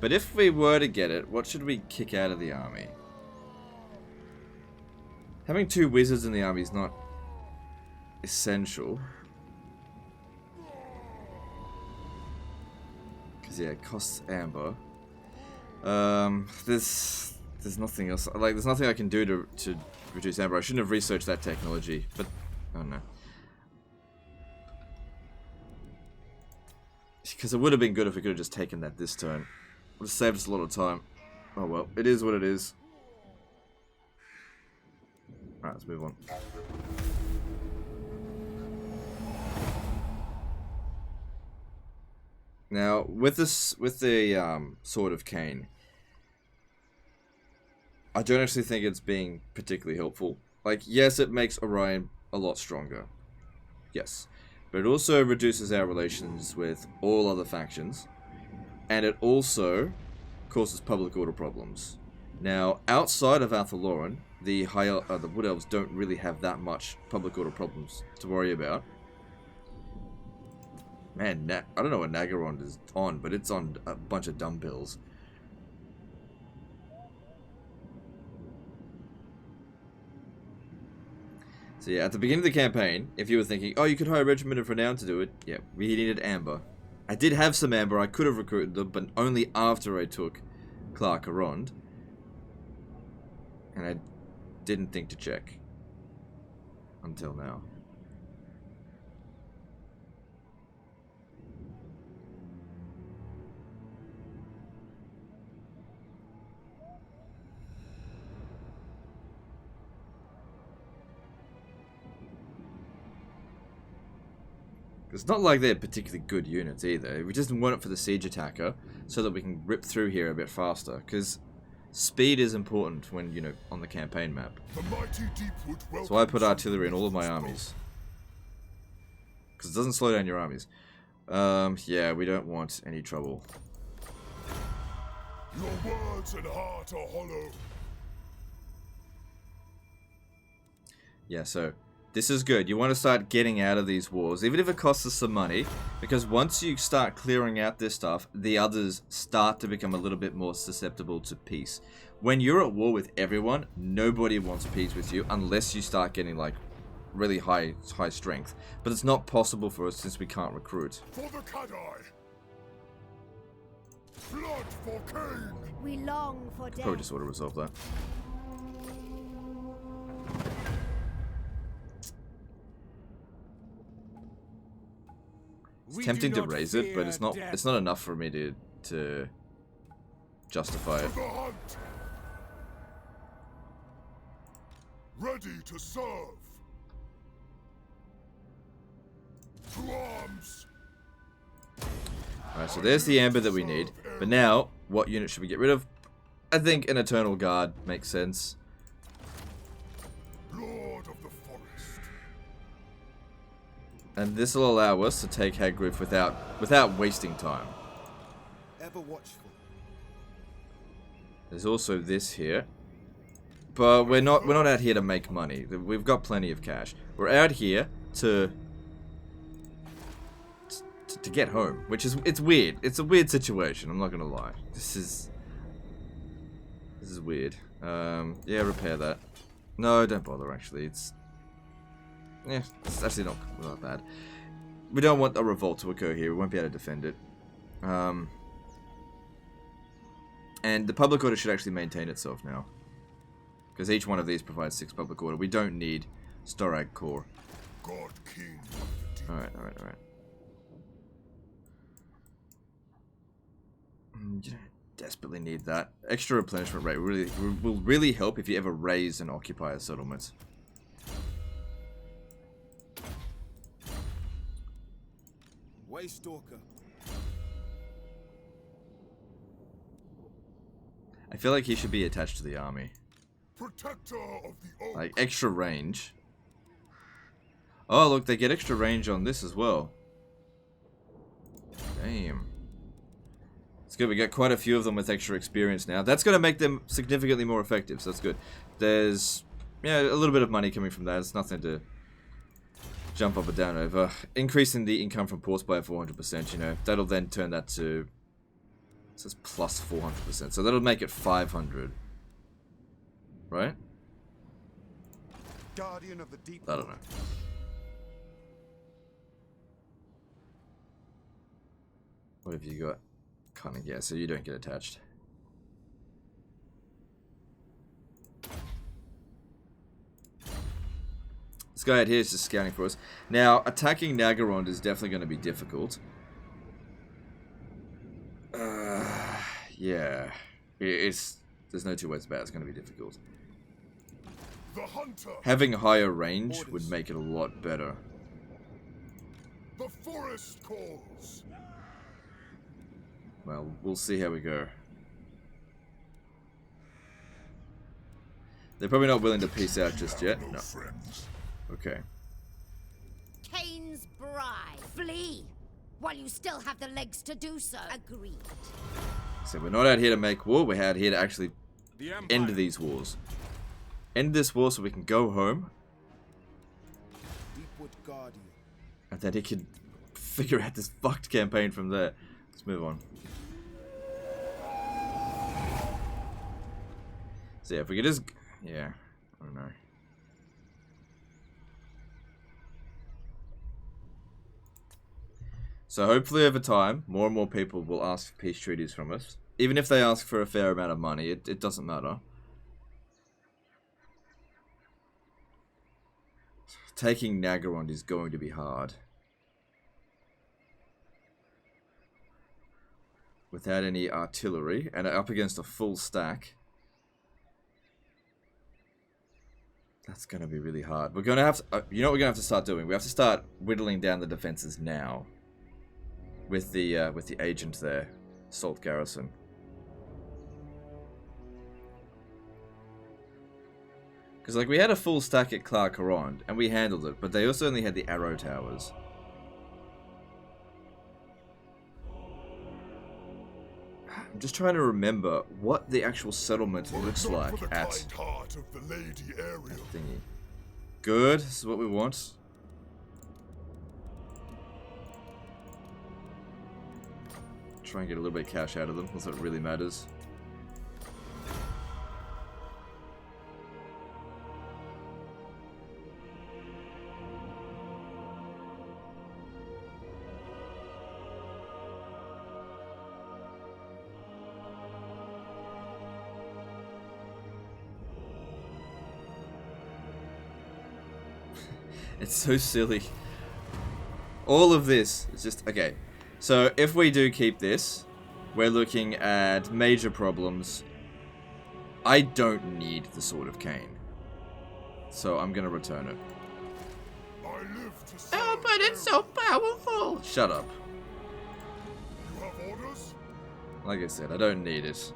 But if we were to get it, what should we kick out of the army? Having 2 wizards in the army is not essential. Because, yeah, it costs amber. There's nothing else. Like, there's nothing I can do to reduce amber. I shouldn't have researched that technology, but I don't know. Because it would have been good if we could have just taken that this turn. Would have saved us a lot of time. Oh well, it is what it is. Alright, let's move on. Now, with the Sword of Cain, I don't actually think it's being particularly helpful. Like, yes, it makes Orion a lot stronger. Yes. But it also reduces our relations with all other factions. And it also causes public order problems. Now, outside of Athaloran, the Wood Elves don't really have that much public order problems to worry about. Man, I don't know what Naggaroth is on, but it's on a bunch of dumbbells. So yeah, at the beginning of the campaign, if you were thinking, oh, you could hire a regiment of renown to do it, yeah, we needed amber. I did have some amber, I could have recruited them, but only after I took Clark Arond. And I didn't think to check. Until now. It's not like they're particularly good units either. We just want it for the siege attacker so that we can rip through here a bit faster. Because speed is important when, you know, on the campaign map. So I put artillery in all of my armies. Because it doesn't slow down your armies. Yeah, we don't want any trouble. Your words and heart are hollow. Yeah, so this is good. You want to start getting out of these wars, even if it costs us some money, because once you start clearing out this stuff, the others start to become a little bit more susceptible to peace. When you're at war with everyone, nobody wants peace with you unless you start getting like really high strength. But it's not possible for us since we can't recruit. For the Kadai. Blood for Cain. We long for death. Probably just ought to resolve that. It's tempting to raise it, but it's not enough for me to justify it. The hunt. Ready to serve. To arms. Alright, so there's the amber that we need. But now, what unit should we get rid of? I think an Eternal Guard makes sense. Lord of the Forest. And this will allow us to take Hagrid without wasting time. Ever watchful. There's also this here. But we're not out here to make money. We've got plenty of cash. We're out here to get home, which is it's weird. It's a weird situation, I'm not going to lie. This is weird. Yeah, repair that. No, don't bother actually. It's actually not bad. We don't want a revolt to occur here. We won't be able to defend it. And the public order should actually maintain itself now. Because each one of these provides 6 public order. We don't need Storag Core. God King. Alright. Desperately need that. Extra replenishment rate will really help if you ever raise an occupier settlement. Waystalker. I feel like he should be attached to the army. Protector of the oak. Like, extra range. Oh, look, they get extra range on this as well. Damn. It's good, we got quite a few of them with extra experience now. That's going to make them significantly more effective, so that's good. There's, yeah, a little bit of money coming from that. It's nothing to jump up or down over. Increasing the income from ports by 400%, you know. That'll then turn that to, it says plus 400%. So that'll make it 500. Right? Guardian of the deep. I don't know. What have you got? Cunning, yeah, so you don't get attached. This guy out here is just scouting for us. Now, attacking Naggaroth is definitely going to be difficult. Yeah. There's no two ways about it. It's going to be difficult. The hunter. Having higher range would make it a lot better. The forest calls. Well, we'll see how we go. They're probably not willing to peace out just yet. No. Okay. Cain's bride. Flee while you still have the legs to do so. Agreed. So we're not out here to make war. We're out here to actually end these wars. End this war so we can go home. Deepwood Guardian. And then he can figure out this fucked campaign from there. Let's move on. So yeah, if we could just... Yeah, I don't know. So hopefully over time, more and more people will ask for peace treaties from us. Even if they ask for a fair amount of money, it doesn't matter. Taking Naggaroth is going to be hard. Without any artillery, and up against a full stack. That's going to be really hard. We're going to have to... you know what we're going to have to start doing? We have to start whittling down the defenses now. With the agent there. Salt Garrison. Because, like, we had a full stack at Clark-Arond, and we handled it, but they also only had the arrow towers. I'm just trying to remember what the actual settlement looks like at Heart of the Lady Ariel. thingy. Good, this is what we want. Try and get a little bit of cash out of them, unless it really matters. It's so silly. All of this is just... Okay. So, if we do keep this, we're looking at major problems. I don't need the Sword of Cain. So, I'm gonna return it. I live to serve. Oh, but it's so powerful! Shut up. You have orders? Like I said, I don't need it.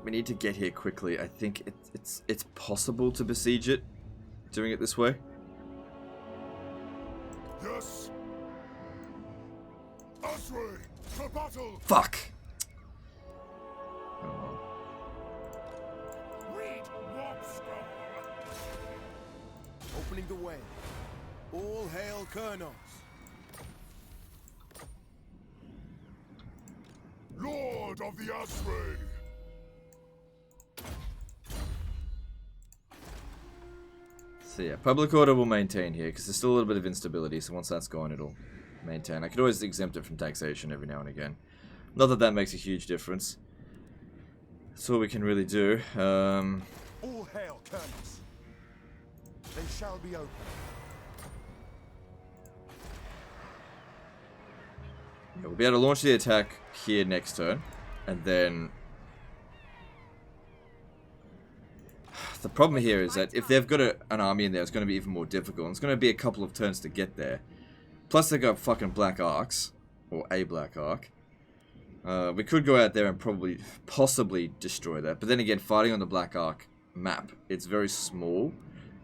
we need to get here quickly. I think it's possible to besiege it, doing it this way. Yes. Asray, to battle. Fuck. Oh well. Read Warp Scroll. Opening the way. All hail Kurnos. Lord of the Asray. So yeah, public order will maintain here, because there's still a little bit of instability, so once that's gone, it'll maintain. I could always exempt it from taxation every now and again. Not that that makes a huge difference. That's all we can really do. All hail Kurnos. They shall be open. Yeah, we'll be able to launch the attack here next turn, and then... The problem here is that if they've got an army in there, it's going to be even more difficult. And it's going to be a couple of turns to get there. Plus they've got fucking black arcs, or a black arc. We could go out there and possibly destroy that. But then again, fighting on the black arc map, it's very small.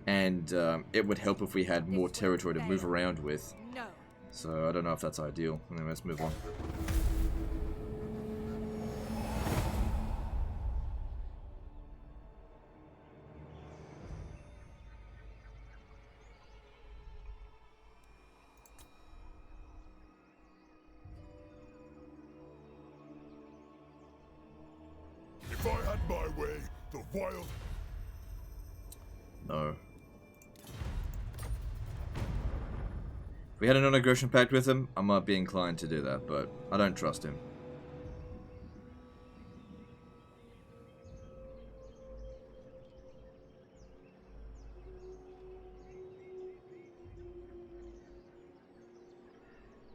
And it would help if we had more territory to move around with. No. So I don't know if that's ideal. Anyway, let's move on. If I had my way, the wild... No. If we had a non-aggression pact with him, I might be inclined to do that, but I don't trust him.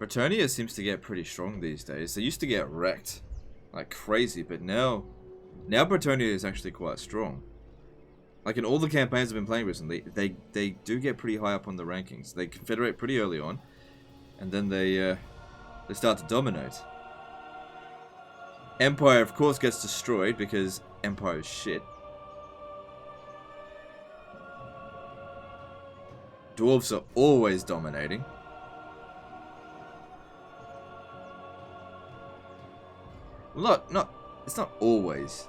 Bretonnia seems to get pretty strong these days. They used to get wrecked like crazy, but now Bretonnia is actually quite strong. Like in all the campaigns I've been playing recently, they do get pretty high up on the rankings. They confederate pretty early on, and then they start to dominate. Empire, of course, gets destroyed because Empire is shit. Dwarves are always dominating. Well, it's not always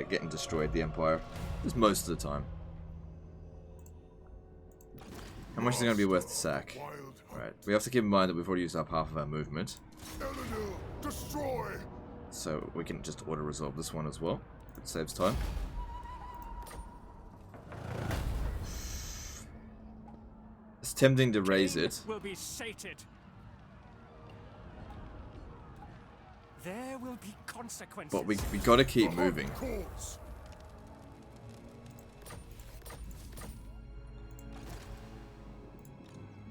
getting destroyed, the Empire. Just most of the time. How much is it going to be worth to sack? Right, we have to keep in mind that we've already used up half of our movement. Destroy. So we can just auto-resolve this one as well. It saves time. It's tempting to raise it. Will be sated. There will be consequences. But we got to keep moving.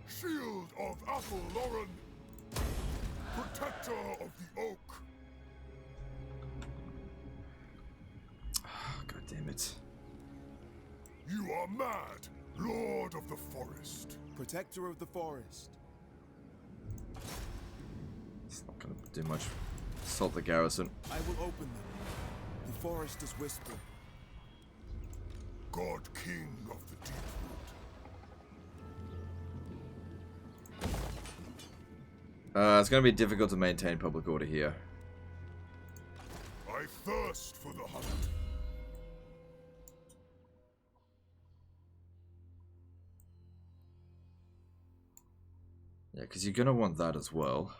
Shield of Athelloren, protector of the oak. God damn it. You are mad, Lord of the Forest. Protector of the forest. It's not going to do much. Assault the garrison. I will open them. The forest is whispering. God King of the Deepwood. It's going to be difficult to maintain public order here. I thirst for the hunt. Yeah, because you're going to want that as well.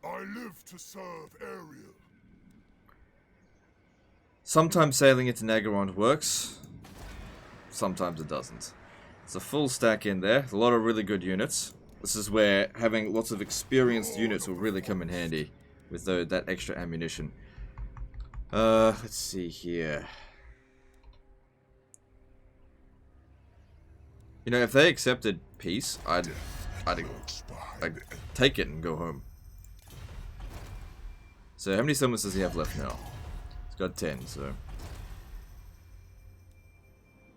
I live to serve Ariel. Sometimes sailing into Naggaroth works. Sometimes it doesn't. It's a full stack in there. A lot of really good units. This is where having lots of experienced units will really come in handy with that extra ammunition. Let's see here. You know, if they accepted peace, I'd take it and go home. So how many summons does he have left now? He's got 10, so...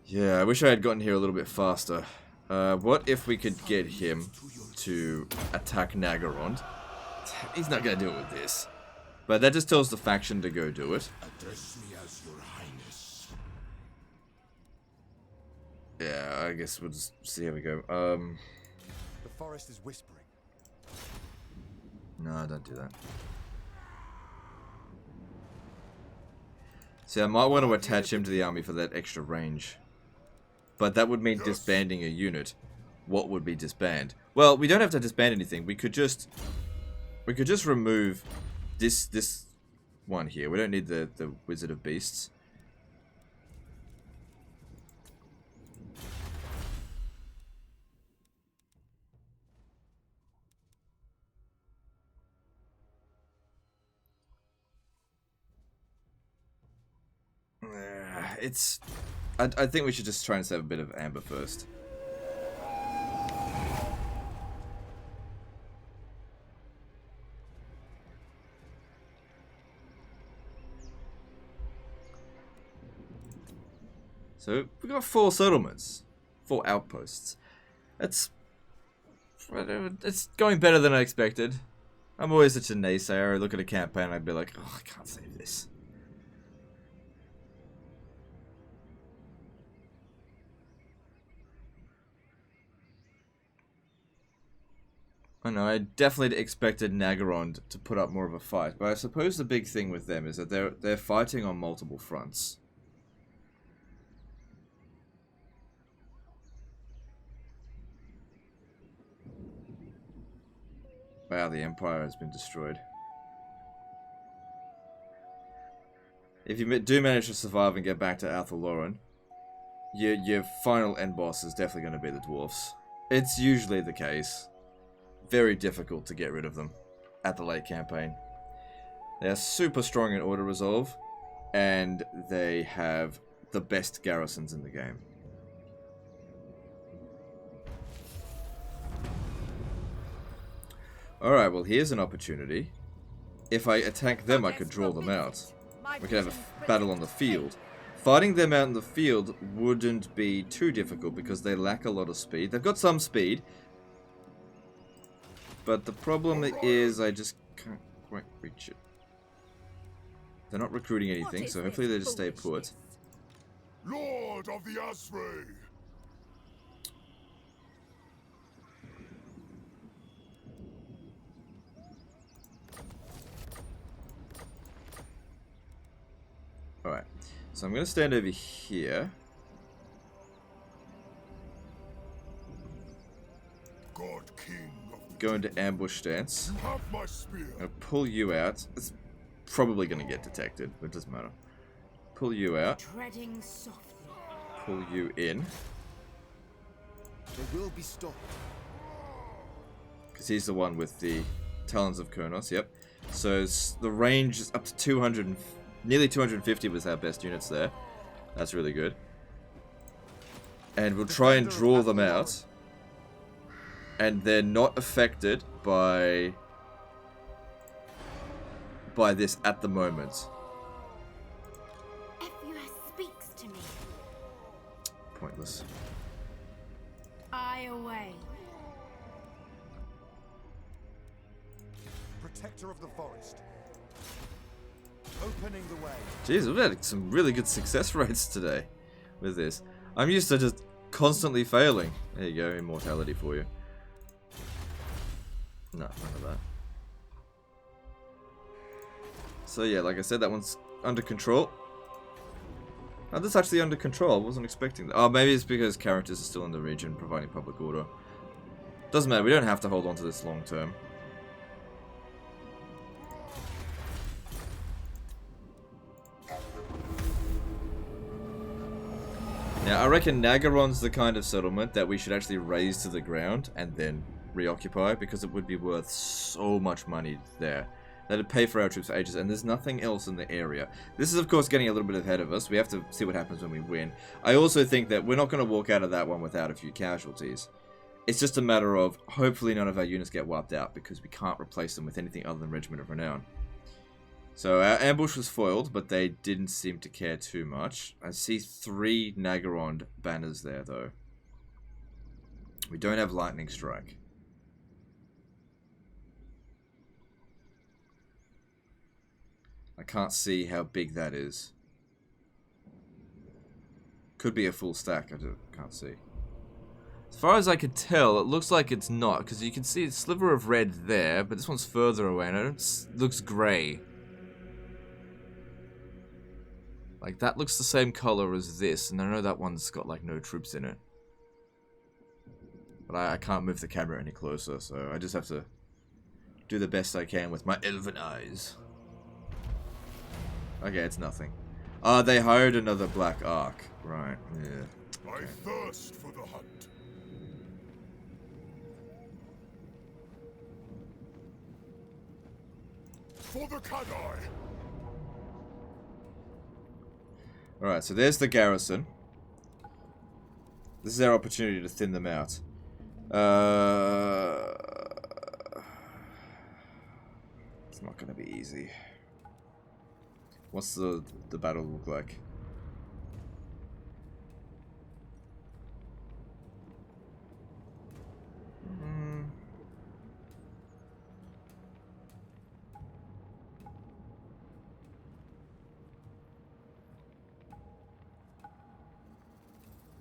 Yeah, I wish I had gotten here a little bit faster. What if we could get him to attack Naggaroth? He's not gonna do it with this. But that just tells the faction to go do it. Address me as your highness. Yeah, I guess we'll just see how we go. The forest is whispering. No, don't do that. See, I might want to attach him to the army for that extra range. But that would mean disbanding a unit. What would be disband? Well, we don't have to disband anything. We could just remove this one here. We don't need the Wizard of Beasts. I think we should just try and save a bit of amber first. So we got 4 settlements, 4 outposts. It's going better than I expected. I'm always such a naysayer. I look at a campaign and I'd be like, oh, I can't save this. I know, I definitely expected Naggaroth to put up more of a fight, but I suppose the big thing with them is that they're fighting on multiple fronts. Wow, the Empire has been destroyed. If you do manage to survive and get back to Athlorn, your final end boss is definitely going to be the dwarfs. It's usually the case. Very difficult to get rid of them at the late campaign. They are super strong in auto resolve, and they have the best garrisons in the game. Alright, well here's an opportunity. If I attack them, I could draw them out. We could have a battle on the field. Fighting them out in the field wouldn't be too difficult because they lack a lot of speed. They've got some speed, but the problem is I just can't quite reach it. They're not recruiting anything, so hopefully they just stay put. Lord of the Asray! Alright, so I'm going to stand over here. God King of Go into ambush stance. You have my spear. I'm going to pull you out. It's probably going to get detected, but it doesn't matter. Pull you out. Treading softly. Pull you in. They will be stopped. Because he's the one with the Talons of Kurnos, yep. So the range is up to 200, nearly 250 was our best units there. That's really good. And we'll try and draw them out. And they're not affected by this at the moment. Ephua speaks to me. Pointless. I away. Protector of the forest. Opening the way. Jeez, we've had some really good success rates today with this. I'm used to just constantly failing. There you go, immortality for you. No, none of that. So yeah, like I said, that one's under control. Oh, that's actually under control. I wasn't expecting that. Oh, maybe it's because characters are still in the region providing public order. Doesn't matter, we don't have to hold on to this long term. Now, I reckon Naggaroth's the kind of settlement that we should actually raise to the ground and then reoccupy, because it would be worth so much money there. That'd pay for our troops for ages, and there's nothing else in the area. This is, of course, getting a little bit ahead of us. We have to see what happens when we win. I also think that we're not going to walk out of that one without a few casualties. It's just a matter of, hopefully none of our units get wiped out, because we can't replace them with anything other than Regiment of Renown. So our ambush was foiled, but they didn't seem to care too much. I see 3 Naggaroth banners there, though. We don't have Lightning Strike. I can't see how big that is. Could be a full stack, I can't see. As far as I can tell, it looks like it's not, because you can see a sliver of red there, but this one's further away, and it looks grey. Like, that looks the same color as this, and I know that one's got, like, no troops in it. But I can't move the camera any closer, so I just have to do the best I can with my elven eyes. Okay, it's nothing. They hired another black ark. Right, yeah. I thirst for the hunt. For the Kadai. Alright, so there's the garrison. This is our opportunity to thin them out. It's not gonna be easy. What's the battle look like?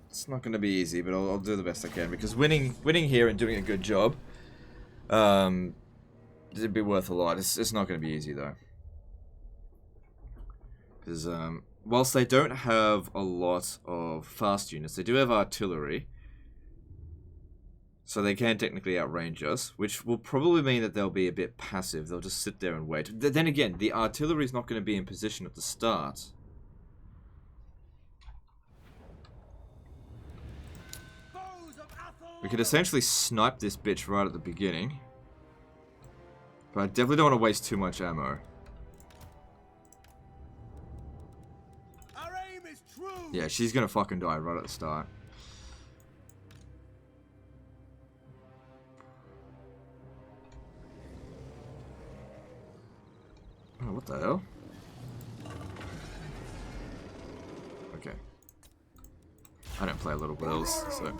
It's not going to be easy, but I'll do the best I can, because winning here and doing a good job, it'd be worth a lot. It's not going to be easy though, because whilst they don't have a lot of fast units, they do have artillery, so they can technically outrange us, which will probably mean that they'll be a bit passive. They'll just sit there and wait. Then again, the artillery is not going to be in position at the start. We could essentially snipe this bitch right at the beginning. But I definitely don't want to waste too much ammo. Our aim is true. Yeah, she's gonna fucking die right at the start. Oh, what the hell? Okay. I don't play Little Wells, so...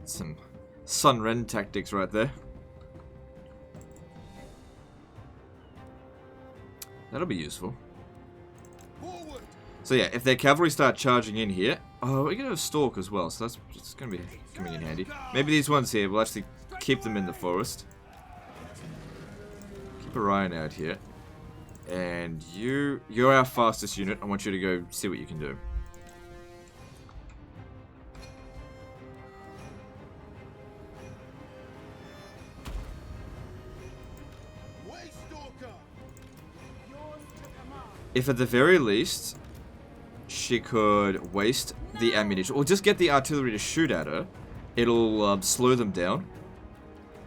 Some Sun Ren tactics right there. That'll be useful. Forward. So yeah, if their cavalry start charging in here, oh, we're gonna have Stalk as well, so that's gonna be coming in handy. Maybe these ones here will actually keep them in the forest. Keep Orion out here, and you're our fastest unit. I want you to go see what you can do. If at the very least, she could waste the ammunition, or just get the artillery to shoot at her, it'll slow them down.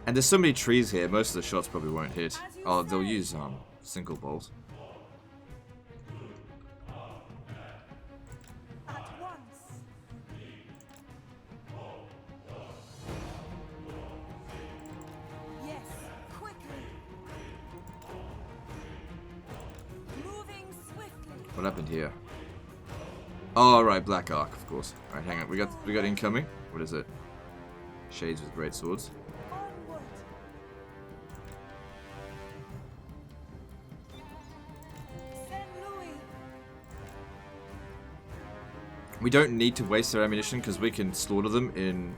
And there's so many trees here, most of the shots probably won't hit. Oh, they'll use single bolt. What happened here? Oh, right, Black Ark, of course. Alright, hang on. We got incoming. What is it? Shades with great swords. We don't need to waste their ammunition because we can slaughter them in...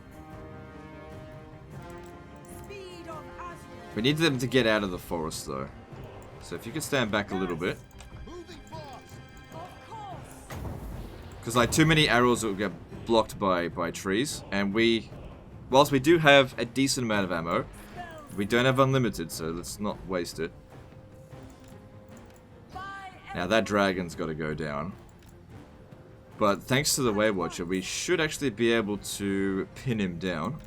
We need them to get out of the forest though. So if you could stand back a little bit. Because like too many arrows will get blocked by trees, and whilst we do have a decent amount of ammo, we don't have unlimited, so let's not waste it. Now that dragon's got to go down, but thanks to the Way Watcher, we should actually be able to pin him down.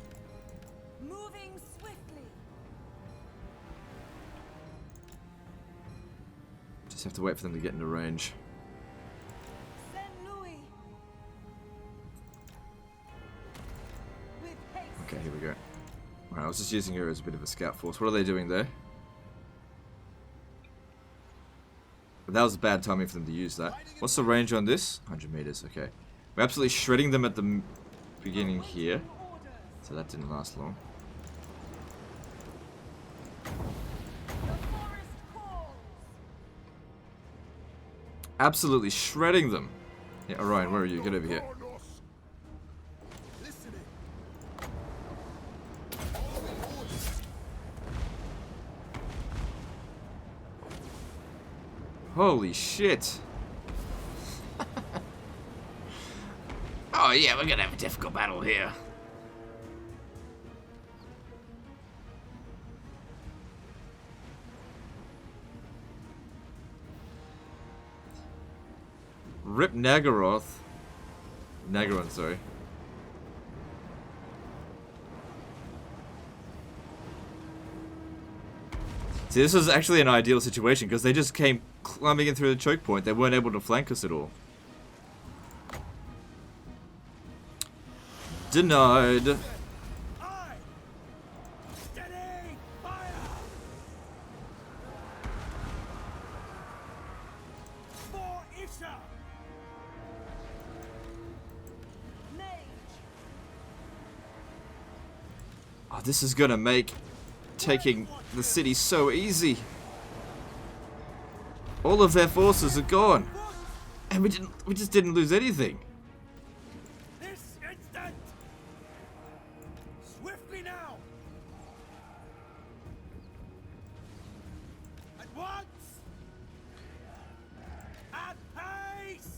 Just have to wait for them to get into range. Okay, here we go. Alright, I was just using her as a bit of a scout force. What are they doing there? But that was bad timing for them to use that. What's the range on this? 100 meters, okay. We're absolutely shredding them at the beginning here. So that didn't last long. Absolutely shredding them. Yeah, Orion, where are you? Get over here. Holy shit. Oh yeah, we're gonna have a difficult battle here. Rip Naggaroth. Naggaroth, sorry. See, this was actually an ideal situation because they just came climbing in through the choke point. They weren't able to flank us at all. Denied. Oh, this is gonna make taking the city so easy. All of their forces are gone, and we just didn't lose anything. This instant! Swiftly now! At once! At pace!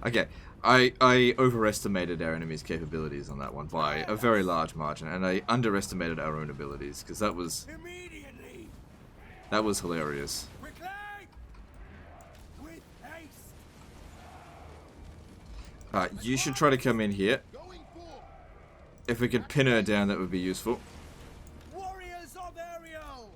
Okay, I overestimated our enemy's capabilities on that one by a very large margin, and I underestimated our own abilities because that was hilarious. You should try to come in here. If we could pin her down, that would be useful. Warriors of Ariel!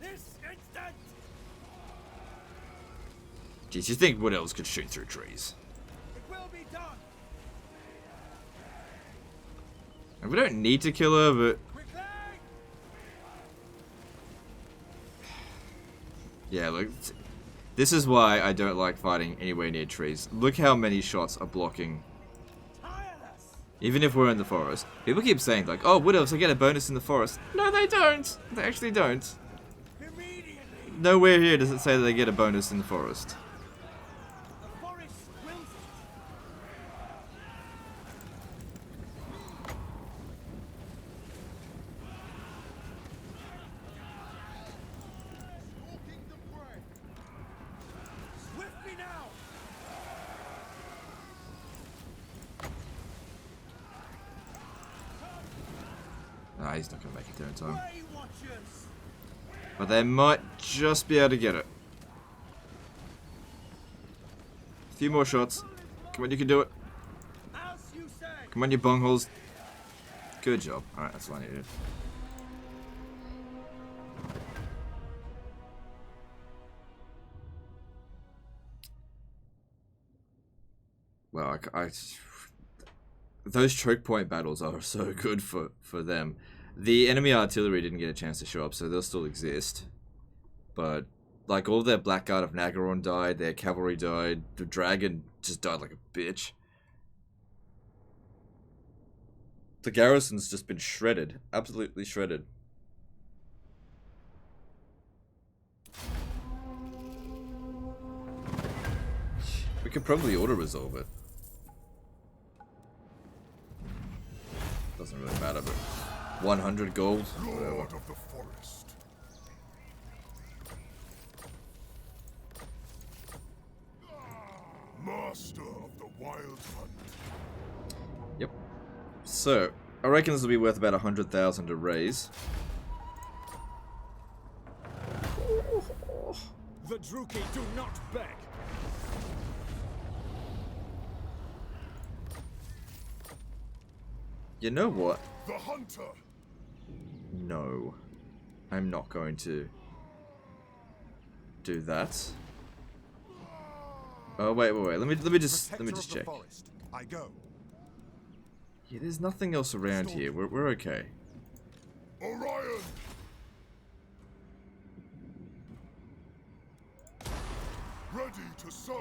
This instant! Jeez, you think Wood Elves could shoot through trees? It will be done! And we don't need to kill her, but... Yeah, look, this is why I don't like fighting anywhere near trees. Look how many shots are blocking. Even if we're in the forest. People keep saying like, oh, Wood Elves, I get a bonus in the forest. No, they don't. They actually don't. Nowhere here does it say that they get a bonus in the forest. Nah, he's not going to make it there in time. But they might just be able to get it. A few more shots. Come on, you can do it. Come on, you bungholes. Good job. Alright, that's what I needed. Well, those choke point battles are so good for them. The enemy artillery didn't get a chance to show up, so they'll still exist. But, like, all their Blackguard of Naggaroth died, their cavalry died, the dragon just died like a bitch. The garrison's just been shredded. Absolutely shredded. We could probably auto-resolve it. Doesn't really matter, but 100 gold, whatever. Lord of the forest. Master of the wild hunt. Yep. So, I reckon this will be worth about 100,000 to raise. The Druki do not beg. You know what? The hunter. No. I'm not going to do that. Oh wait. Let me just check. I go. Yeah, there's nothing else around here. We're okay. Orion! Ready to serve!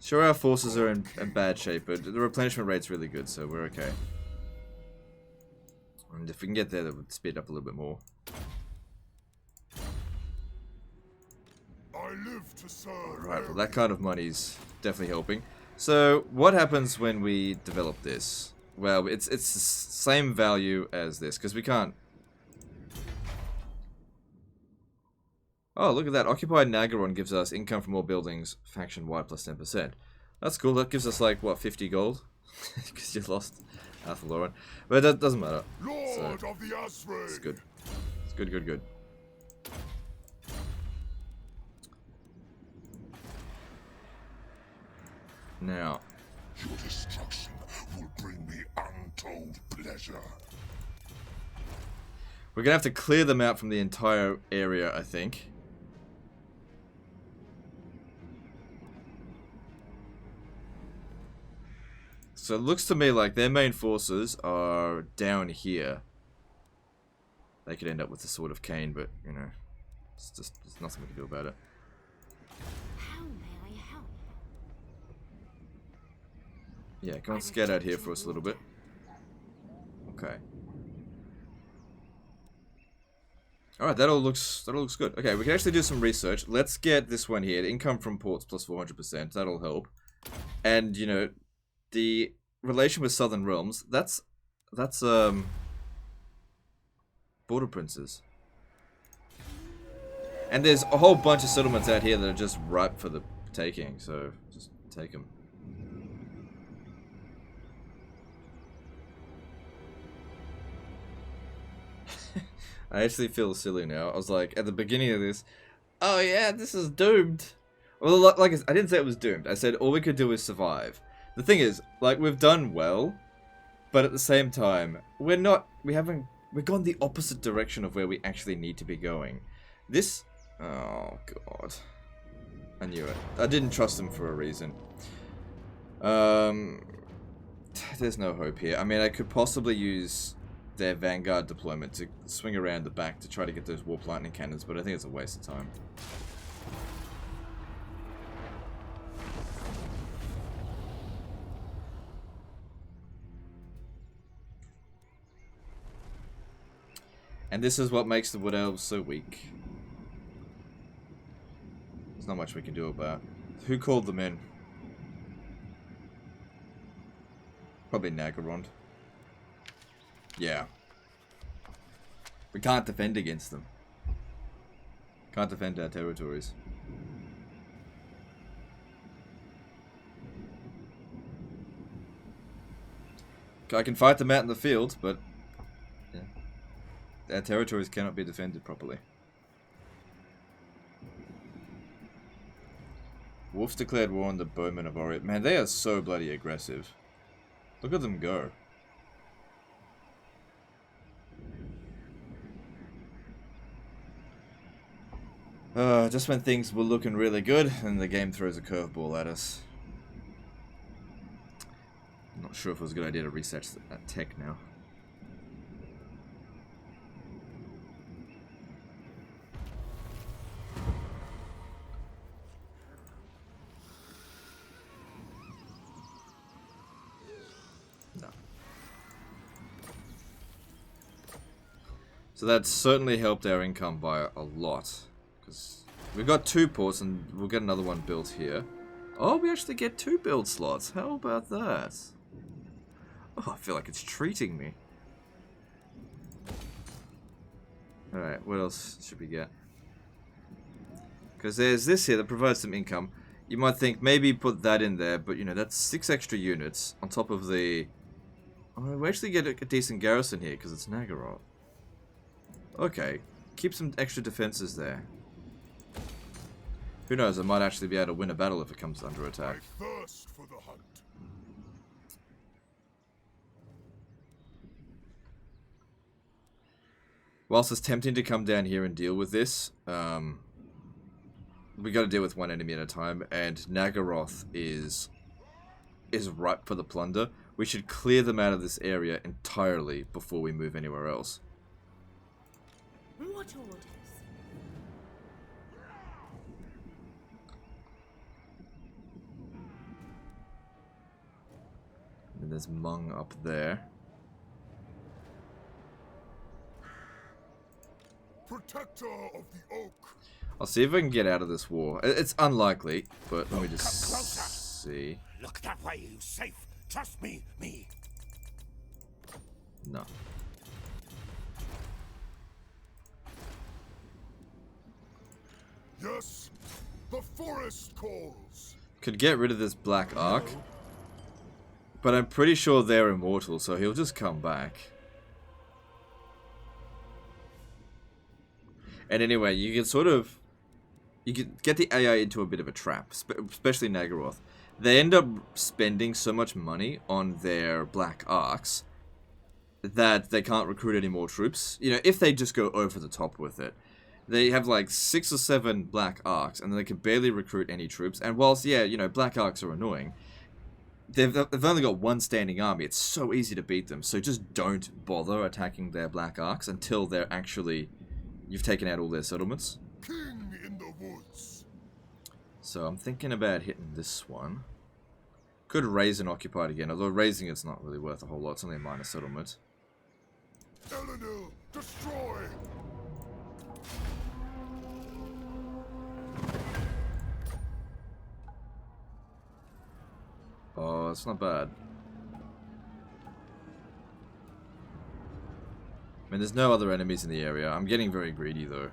Sure, our forces are in bad shape, but the replenishment rate's really good, so we're okay. And if we can get there, that would speed up a little bit more. I live to serve. Right, well that kind of money's definitely helping. So, what happens when we develop this? Well, it's the same value as this, because we can't... Oh, look at that. Occupied Naggaroth gives us income from all buildings, faction-wide plus 10%. That's cool. That gives us, like, what, 50 gold? Because you lost Athalloran. But that doesn't matter. Lord of the Asri. It's good. It's good, good, good. Now... Your destruction will bring me untold pleasure. We're gonna have to clear them out from the entire area, I think. So it looks to me like their main forces are down here. They could end up with the Sword of Cain, but, you know, it's just, there's nothing we can do about it. How may I help? Yeah, go and scout out here for us a little bit. Okay. Alright, that all looks good. Okay, we can actually do some research. Let's get this one here. Income from ports plus 400%. That'll help. And, you know, the relation with Southern Realms, that's border princes. And there's a whole bunch of settlements out here that are just ripe for the taking, so just take them. I actually feel silly now. I was like, at the beginning of this, oh yeah, this is doomed. Well, like I didn't say it was doomed. I said all we could do is survive. The thing is, like, we've done well, but at the same time, we've gone the opposite direction of where we actually need to be going. This, oh god. I knew it. I didn't trust them for a reason. There's no hope here. I mean, I could possibly use their Vanguard deployment to swing around the back to try to get those Warp Lightning Cannons, but I think it's a waste of time. And this is what makes the Wood Elves so weak. There's not much we can do about it. Who called them in? Probably Naggaroth. Yeah. We can't defend against them. Can't defend our territories. I can fight them out in the field, but yeah, our territories cannot be defended properly. Wolf's declared war on the bowmen of Orion. Man, they are so bloody aggressive. Look at them go. Just when things were looking really good, and the game throws a curveball at us. I'm not sure if it was a good idea to research that tech now. No. So that's certainly helped our income by a lot. Because we've got 2 ports and we'll get another one built here. Oh, we actually get 2 build slots. How about that? Oh, I feel like it's treating me. Alright, what else should we get? Because there's this here that provides some income. You might think maybe put that in there, but you know, that's 6 extra units on top of the... Oh, we actually get a decent garrison here because it's Naggaroth. Okay, keep some extra defenses there. Who knows, I might actually be able to win a battle if it comes under attack. I thirst for the hunt. Whilst it's tempting to come down here and deal with this, we got to deal with one enemy at a time, and Naggaroth is ripe for the plunder. we should clear them out of this area entirely before we move anywhere else. What orders? And there's Mung up there. Protector of the oak. I'll see if I can get out of this war. It's unlikely, but let me just see. Look that way, you safe. Trust me, No. Yes, the forest calls. Could get rid of this Black Ark, but I'm pretty sure they're immortal, so he'll just come back. And anyway, you can sort of... You can get the AI into a bit of a trap, especially Naggaroth. They end up spending so much money on their Black Arks that they can't recruit any more troops. You know, if they just go over the top with it. They have like 6 or 7 Black Arks, and they can barely recruit any troops. And whilst, yeah, you know, Black Arks are annoying, they've only got one standing army. It's so easy to beat them. So just don't bother attacking their Black Arks until they're actually... You've taken out all their settlements. King in the woods. So I'm thinking about hitting this one. Could raise and occupy it again, although raising it's not really worth a whole lot. It's only a minor settlement. Elenil, destroy. Oh, it's not bad. I mean, there's no other enemies in the area. I'm getting very greedy, though.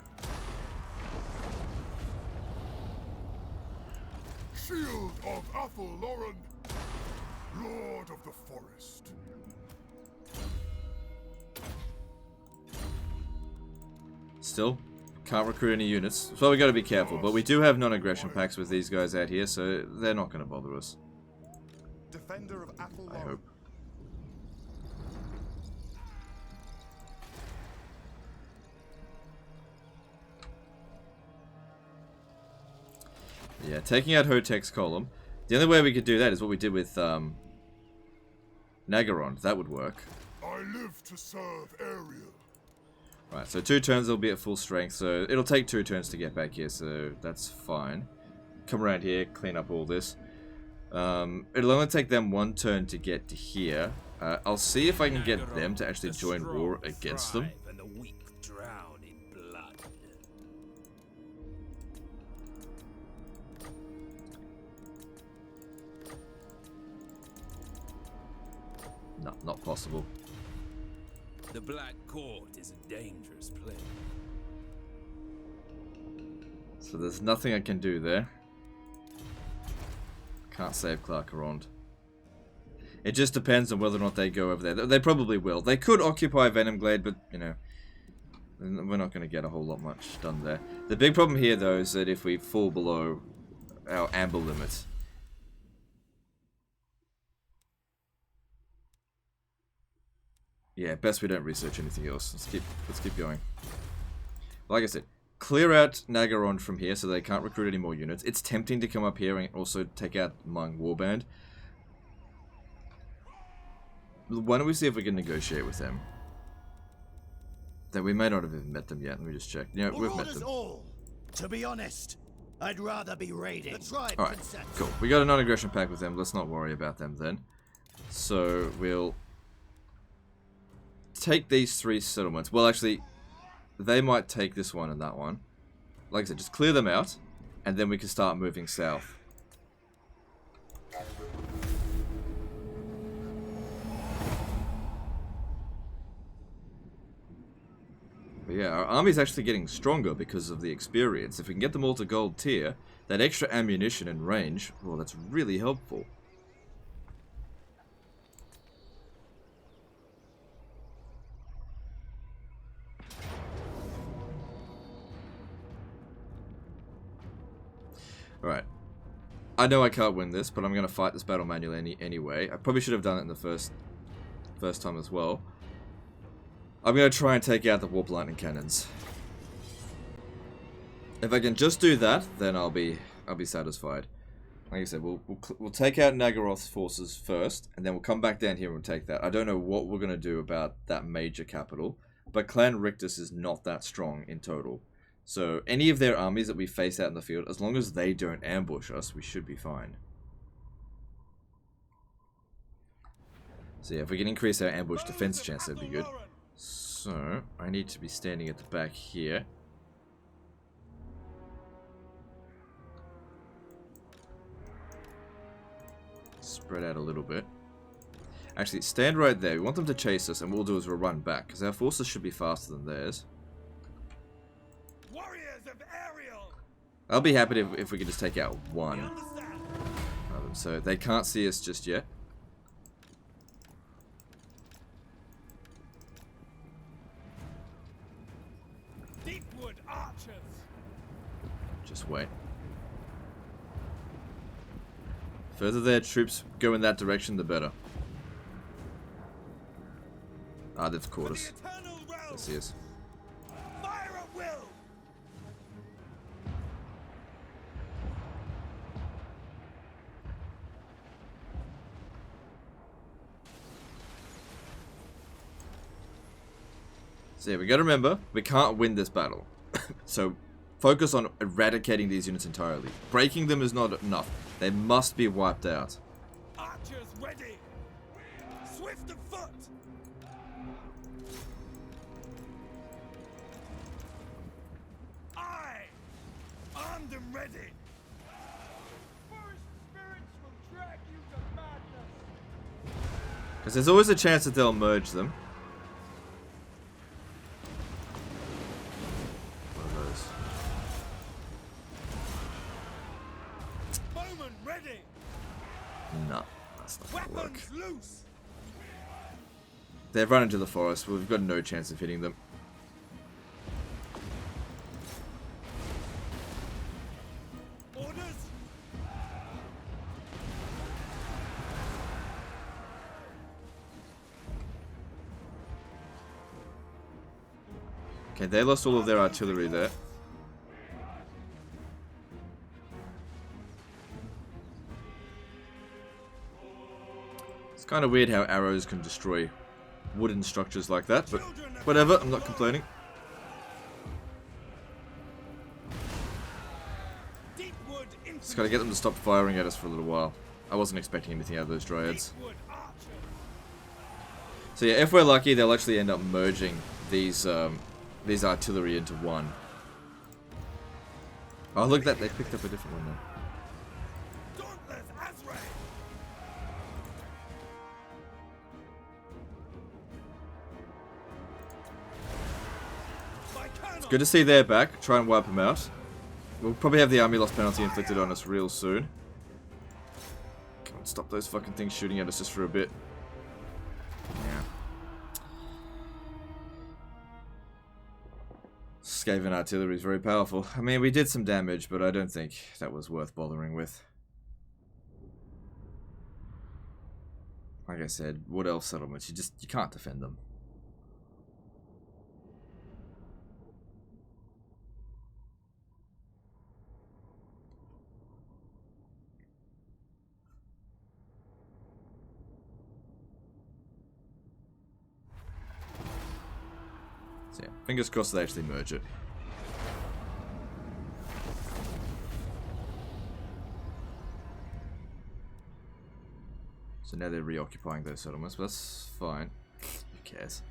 Shield of Athel-Loren, Lord of the Forest. Still, can't recruit any units, so we got to be careful. But we do have non-aggression pacts with these guys out here, so they're not going to bother us. Defender of Athel-Loren. I hope. Yeah, taking out Hotek's column. The only way we could do that is what we did with Naggaroth. That would work. I live to serve Ariel. Right, so 2 turns will be at full strength, so it'll take 2 turns to get back here, so that's fine. Come around here, clean up all this. It'll only take them 1 turn to get to here. I'll see if I can get them to actually join war against them. And the weak drown in blood. No, not possible. The Black Court is a dangerous place. So there's nothing I can do there. Can't save Clarkarond. It just depends on whether or not they go over there. They probably will. They could occupy Venomglade, but, you know, we're not going to get a whole lot much done there. The big problem here, though, is that if we fall below our amber limit... Yeah, best we don't research anything else. Let's keep going. Like I said, clear out Naggaroth from here so they can't recruit any more units. It's tempting to come up here and also take out Mung Warband. Why don't we see if we can negotiate with them? That we may not have even met them yet. Let me just check. Yeah, we've met them. All. To be honest, I'd rather be raiding. Alright, cool. We got a non-aggression pact with them. Let's not worry about them then. So, we'll take these 3 settlements. Well, actually, they might take this one and that one. Like I said, just clear them out, and then we can start moving south. But yeah, our army's actually getting stronger because of the experience. If we can get them all to gold tier, that extra ammunition and range, well, that's really helpful. Alright. I know I can't win this, but I'm going to fight this battle manually anyway. I probably should have done it in the first time as well. I'm going to try and take out the Warp Lightning Cannons. If I can just do that, then I'll be satisfied. like I said, we'll take out Naggaroth's forces first, and then we'll come back down here and we'll take that. I don't know what we're gonna do about that major capital, but Clan Rictus is not that strong in total. So any of their armies that we face out in the field, as long as they don't ambush us, we should be fine. So yeah, if we can increase our ambush defense chance, that'd be good. So I need to be standing at the back here. Spread out a little bit. Actually, stand right there. We want them to chase us, and what we'll do is we'll run back, because our forces should be faster than theirs. Warriors of Ariel! I'll be happy if we could just take out one of them, so they can't see us just yet. Deepwood archers! Just wait. Further their troops go in that direction, the better. Ah, they've caught us. They see us. Fire at will! So yeah, we gotta remember, we can't win this battle. So focus on eradicating these units entirely. Breaking them is not enough. They must be wiped out. Archers ready! Swift of foot! Aye! Armed and ready! Forest spirits will drag you to madness! Because there's always a chance that they'll merge them. Bowman ready! No, that's not gonna work. Weapons loose! They've run into the forest. We've got no chance of hitting them. Orders! Okay, they lost all of their artillery there. It's kind of weird how arrows can destroy wooden structures like that, but whatever, I'm not complaining. Just gotta get them to stop firing at us for a little while. I wasn't expecting anything out of those dryads. So yeah, if we're lucky, they'll actually end up merging these artillery into one. Oh, look at that, they picked up a different one now. It's good to see they're back. Try and wipe them out. We'll probably have the army loss penalty inflicted on us real soon. Come on, stop those fucking things shooting at us just for a bit. Yeah. Skaven artillery is very powerful. I mean, we did some damage, but I don't think that was worth bothering with. Like I said, wood elf settlements, you can't defend them. So yeah, fingers crossed they actually merge it. So now they're reoccupying those settlements, but that's fine. Who cares?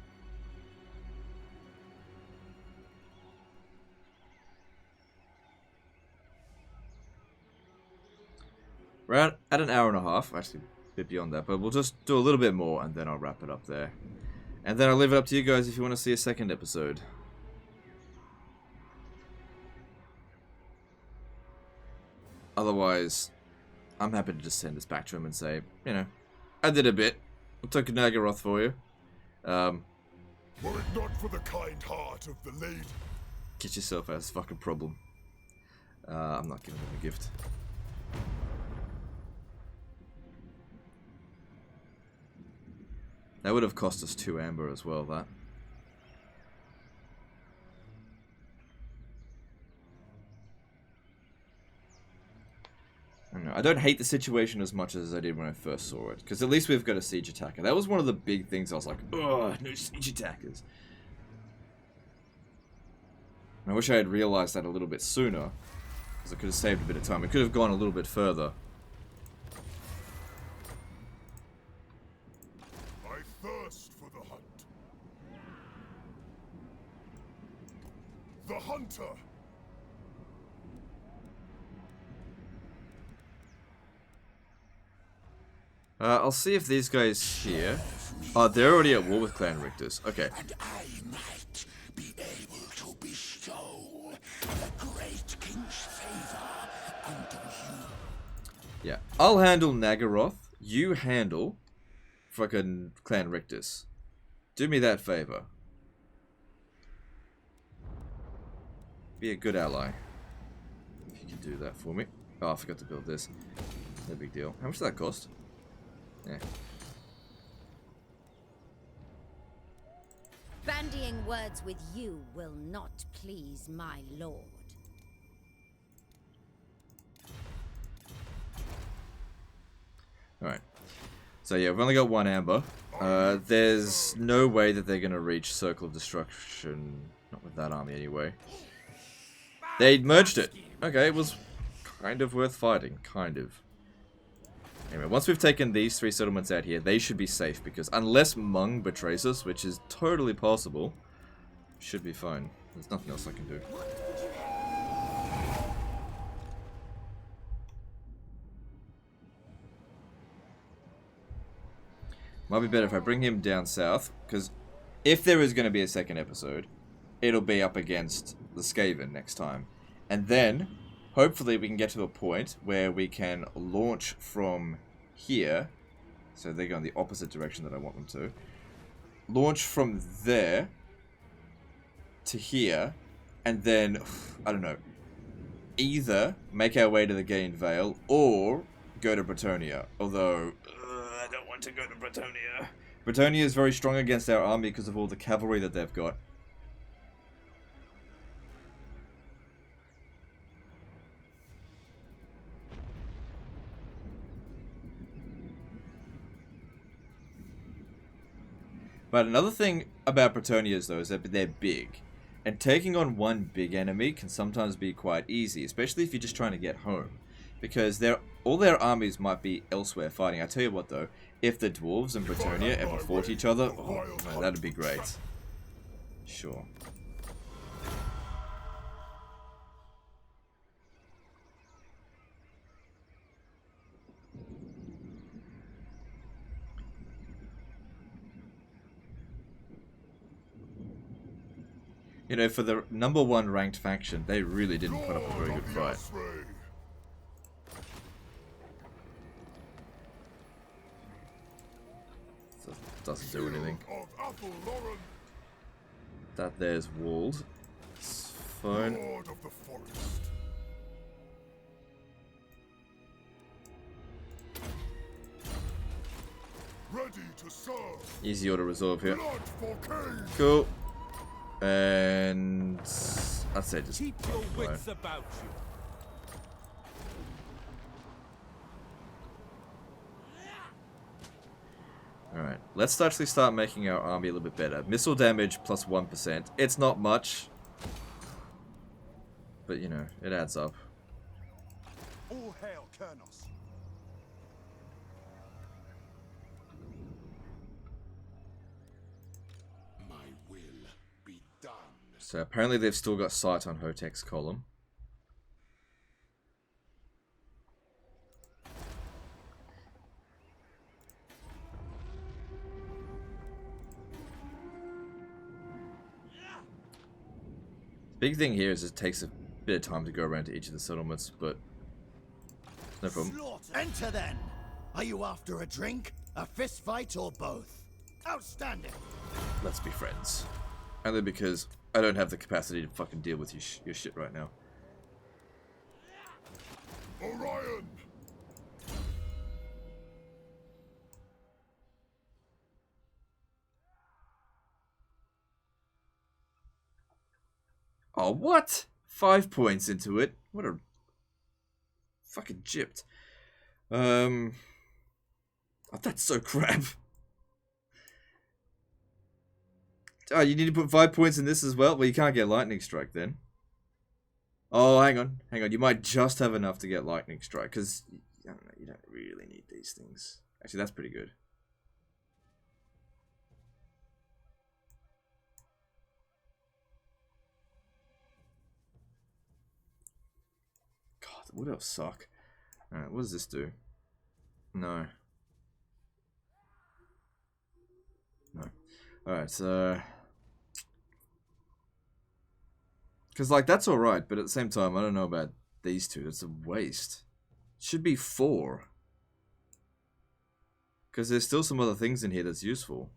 We're at an hour and a half, actually a bit beyond that, but we'll just do a little bit more and then I'll wrap it up there. And then I'll leave it up to you guys if you want to see a second episode. Otherwise, I'm happy to just send this back to him and say, you know, I did a bit. I took a Naggaroth for you. Were it not for the kind heart of the lady. Get yourself out of this fucking problem. I'm not giving him a gift. That would have cost us 2 amber as well, that. I don't hate the situation as much as I did when I first saw it, because at least we've got a siege attacker. That was one of the big things I was like, ugh, no siege attackers. And I wish I had realized that a little bit sooner, because I could have saved a bit of time. It could have gone a little bit further. I thirst for the hunt. The hunter! I'll see if these guys here... Oh, they're already at war with Clan Richter's. Okay. And I might be able to bestow the great king's favor unto you. Yeah. I'll handle Naggaroth. You handle fucking Clan Richter's. Do me that favor. Be a good ally. If you can do that for me. Oh, I forgot to build this. No big deal. How much did that cost? Yeah. Bandying words with you will not please my lord. Alright. So yeah, we've only got one amber. There's no way that they're gonna reach Circle of Destruction. Not with that army anyway. They merged it. Okay, it was kind of worth fighting. Kind of. Anyway, once we've taken these 3 settlements out here, they should be safe, because unless Mung betrays us, which is totally possible, should be fine. There's nothing else I can do. Might be better if I bring him down south, because if there is going to be a second episode, it'll be up against the Skaven next time. And then, hopefully we can get to a point where we can launch from here. So they're going the opposite direction that I want them to. Launch from there to here. And then, I don't know, either make our way to the Gained Vale or go to Bretonnia. Although, I don't want to go to Bretonnia. Bretonnia is very strong against our army because of all the cavalry that they've got. But another thing about Bretonnias, though, is that they're big. And taking on one big enemy can sometimes be quite easy, especially if you're just trying to get home. Because all their armies might be elsewhere fighting. I tell you what, though, if the Dwarves and Bretonnia ever fought each other, oh, man, that'd be great. Sure. You know, for the #1 ranked faction, they really didn't put up a very good fight. Doesn't do anything. That there's walled. It's fine. Easy auto resolve here. Cool. And I'd say just keep your wits about you. Alright, let's actually start making our army a little bit better. Missile damage plus 1%. It's not much. But, you know, it adds up. All hail, Kernos. My will be done. So apparently they've still got sight on Hotek's column. Big thing here is it takes a bit of time to go around to each of the settlements, but no problem. Enter then. Are you after a drink, a fist fight, or both? Outstanding. Let's be friends. Only because I don't have the capacity to fucking deal with your shit right now. Orion! Oh, what? 5 points into it? What a fucking gypped. Oh, that's so crap. Oh, you need to put 5 points in this as well? Well, you can't get Lightning Strike then. Oh, hang on. You might just have enough to get Lightning Strike, because, I don't know, you don't really need these things. Actually, that's pretty good. God, what else suck? Alright, what does this do? No. No. Alright, so... Because, like, that's alright, but at the same time, I don't know about these two. That's a waste. Should be 4. Because there's still some other things in here that's useful.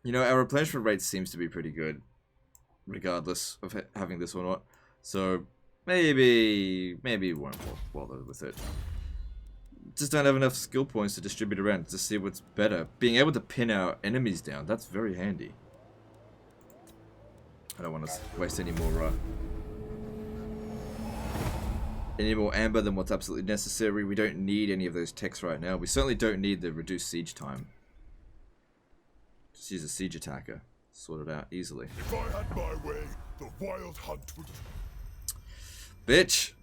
You know, our replenishment rate seems to be pretty good, regardless of having this or not. So, maybe we won't bother with it. Just don't have enough skill points to distribute around to see what's better. Being able to pin our enemies down, that's very handy. I don't want to waste any more amber than what's absolutely necessary. We don't need any of those techs right now. We certainly don't need the reduced siege time. Just use a siege attacker. Sort it out easily. If I had my way, the wild hunt would... Bitch!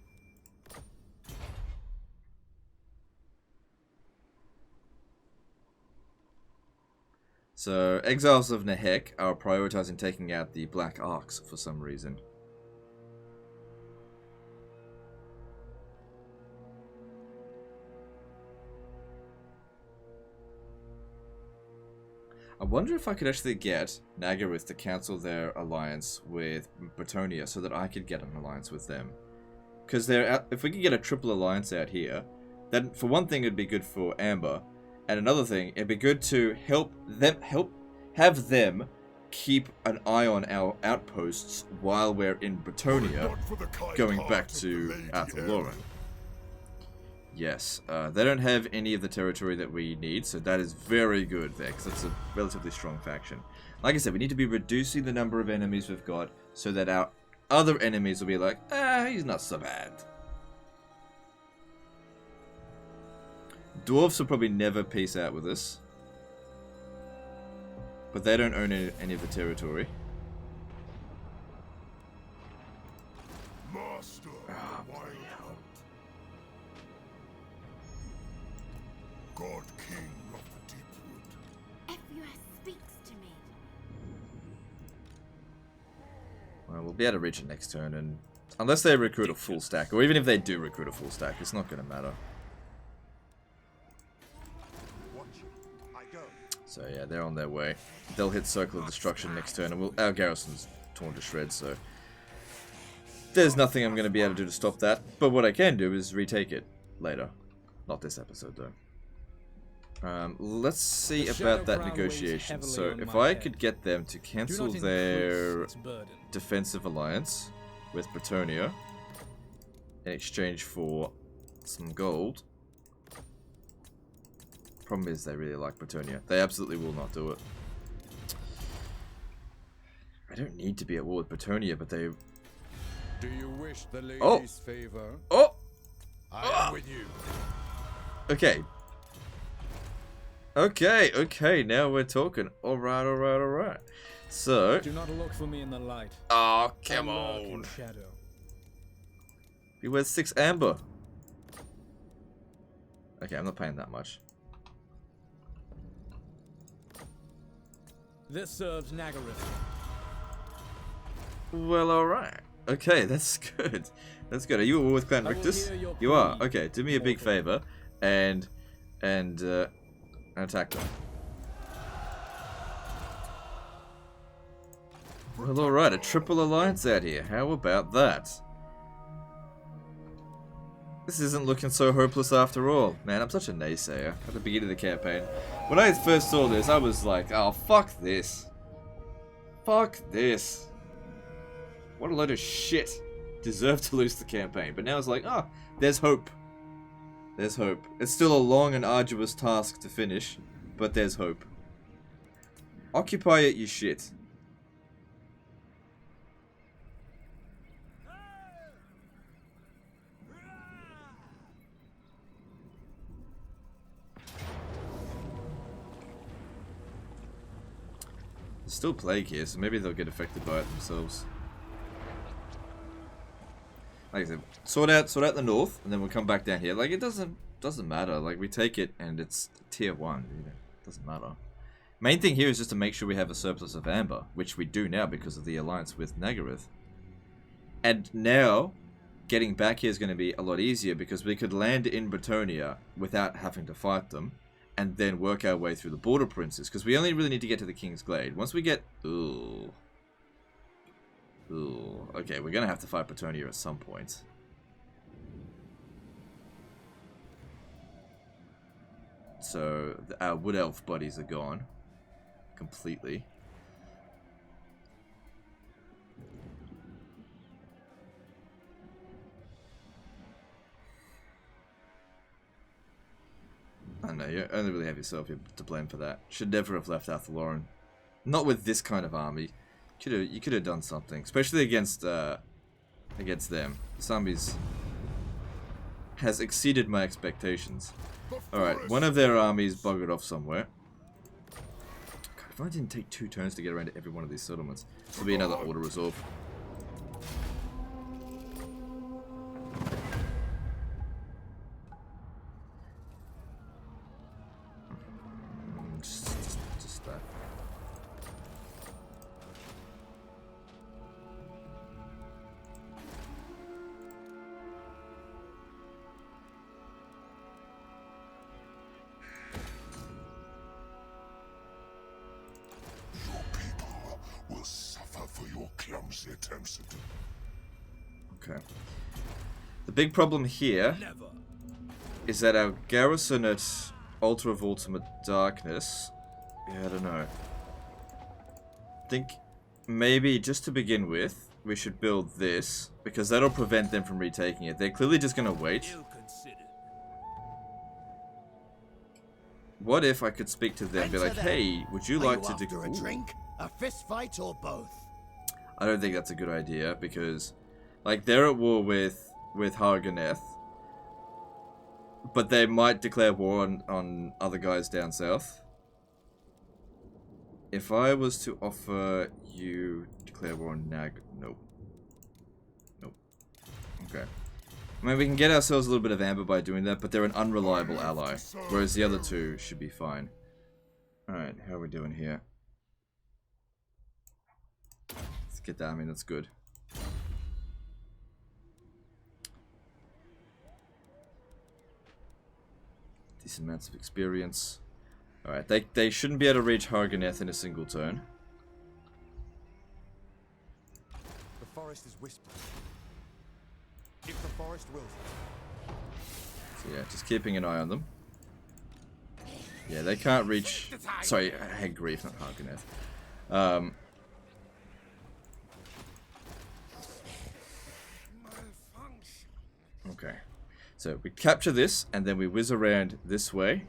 So, Exiles of Nehek are prioritizing taking out the Black Arcs for some reason. I wonder if I could actually get Naggaroth to cancel their alliance with Bretonia so that I could get an alliance with them. Because if we could get a triple alliance out here, then for one thing it'd be good for Amber, and another thing, it'd be good to have them keep an eye on our outposts while we're in Bretonia, going back to Athlorien. Yes, they don't have any of the territory that we need, so that is very good there, because it's a relatively strong faction. Like I said, we need to be reducing the number of enemies we've got, so that our other enemies will be like, he's not so bad. Dwarves will probably never peace out with us. But they don't own any of the territory. Master, wild hunt. God King of the Deepwood. Ephua speaks to me. Well, we'll be able to reach it next turn, and unless they recruit a full stack, or even if they do recruit a full stack, it's not going to matter. So yeah, they're on their way. They'll hit Circle of Destruction next turn, and our garrison's torn to shreds, so... There's nothing I'm going to be able to do to stop that, but what I can do is retake it later. Not this episode, though. Let's see about that negotiation. So, if I could get them to cancel their defensive alliance with Bretonia in exchange for some gold... Problem is, they really like Bretonia. They absolutely will not do it. I don't need to be at war with Bretonia, but they... Do you wish the lady's favor? Oh! I am with you. Okay. Okay, now we're talking. Alright. So... Do not look for me in the light. Oh, come on. Shadow. He wears 6 amber. Okay, I'm not paying that much. This serves Naggaroth. Well, alright. Okay, that's good. That's good. Are you at war with Clan Rictus? You are. Okay, do me a big favor and attack them. Well, alright, a triple alliance out here. How about that? This isn't looking so hopeless after all. Man, I'm such a naysayer at the beginning of the campaign. When I first saw this, I was like, oh, fuck this. Fuck this. What a load of shit. Deserve to lose the campaign. But now it's like, oh, there's hope. There's hope. It's still a long and arduous task to finish, but there's hope. Occupy it, you shit. There's still plague here, so maybe they'll get affected by it themselves. Like I said, sort out the north, and then we'll come back down here. Like, it doesn't matter. Like, we take it, and it's tier 1. You know, it doesn't matter. Main thing here is just to make sure we have a surplus of amber, which we do now because of the alliance with Naggaroth. And now, getting back here is going to be a lot easier because we could land in Bretonnia without having to fight them, and then work our way through the border princes, because we only really need to get to the King's Glade. Once we get... Ooh. Okay, we're going to have to fight Bretonnia at some point. So, our Wood Elf buddies are gone. Completely. I don't know, you only really have yourself to blame for that. Should never have left Athlauren. Not with this kind of army. You could have done something, especially against them. This army's has exceeded my expectations. Alright, one of their armies buggered off somewhere. God, if I didn't take 2 turns to get around to every one of these settlements, this will be another auto resolve. Just that. Your people will suffer for your clumsy attempts at... Okay. The big problem here is that our garrison at Altar of Ultimate Darkness... Yeah, I don't know. I think maybe just to begin with, we should build this, because that'll prevent them from retaking it. They're clearly just going to wait. What if I could speak to them and be like, hey, would you like to do a drink, a fist fight, or both? I don't think that's a good idea, because like they're at war with Harganeth, but they might declare war on other guys down south. If I was to offer you declare war on nope. Okay. I mean, we can get ourselves a little bit of amber by doing that, but they're an unreliable ally, whereas the other two should be fine. Alright, how are we doing here? Let's get that, I mean, that's good. Decent amounts of experience. Alright, they shouldn't be able to reach Harganeth in a single turn. The forest is whispering. If the forest wills it. So yeah, just keeping an eye on them. Yeah, they can't reach... Sorry, Head Grief, not Harganeth. Okay. So we capture this, and then we whiz around this way,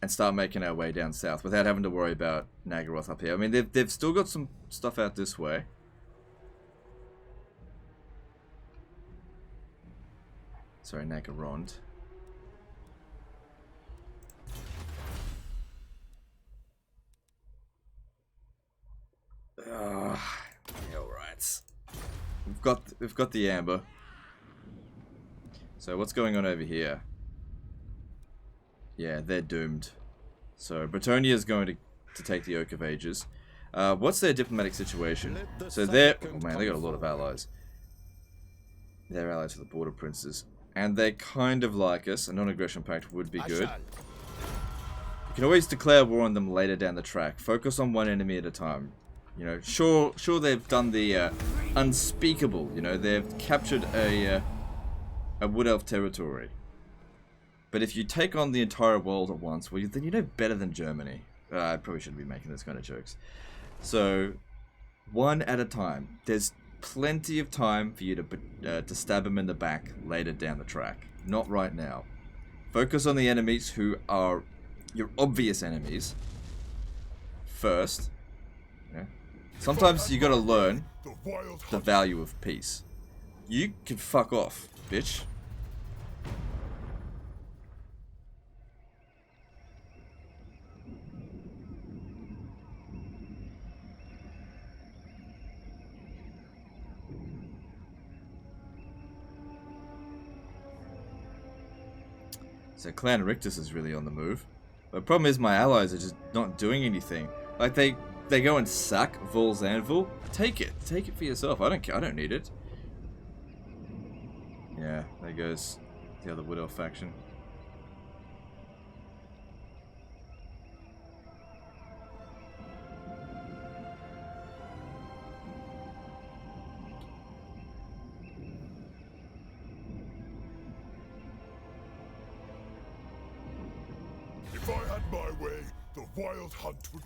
and start making our way down south, without having to worry about Naggaroth up here. I mean, they've still got some stuff out this way. Sorry, Naggaroth. Yeah, alright. We've got the amber. So what's going on over here? Yeah, they're doomed. So Bretonnia is going to take the Oak of Ages. What's their diplomatic situation? So they're... Oh man, they got a lot of allies. They're allies to the border princes. And they kind of like us. A non-aggression pact would be good. You can always declare war on them later down the track. Focus on one enemy at a time. You know, sure they've done the unspeakable. You know, they've captured a Wood Elf territory. But if you take on the entire world at once, well, then you know better than Germany. I probably shouldn't be making those kind of jokes. So, one at a time. There's plenty of time for you to stab them in the back later down the track. Not right now. Focus on the enemies who are your obvious enemies first. Yeah. Sometimes you gotta learn the value of peace. You can fuck off, bitch. So Clan Rictus is really on the move. But the problem is my allies are just not doing anything. Like they go and sack Vol's Anvil. Take it for yourself. I don't care. I don't need it. Yeah, there goes the other Wood Elf faction. If I had my way, the wild hunt would...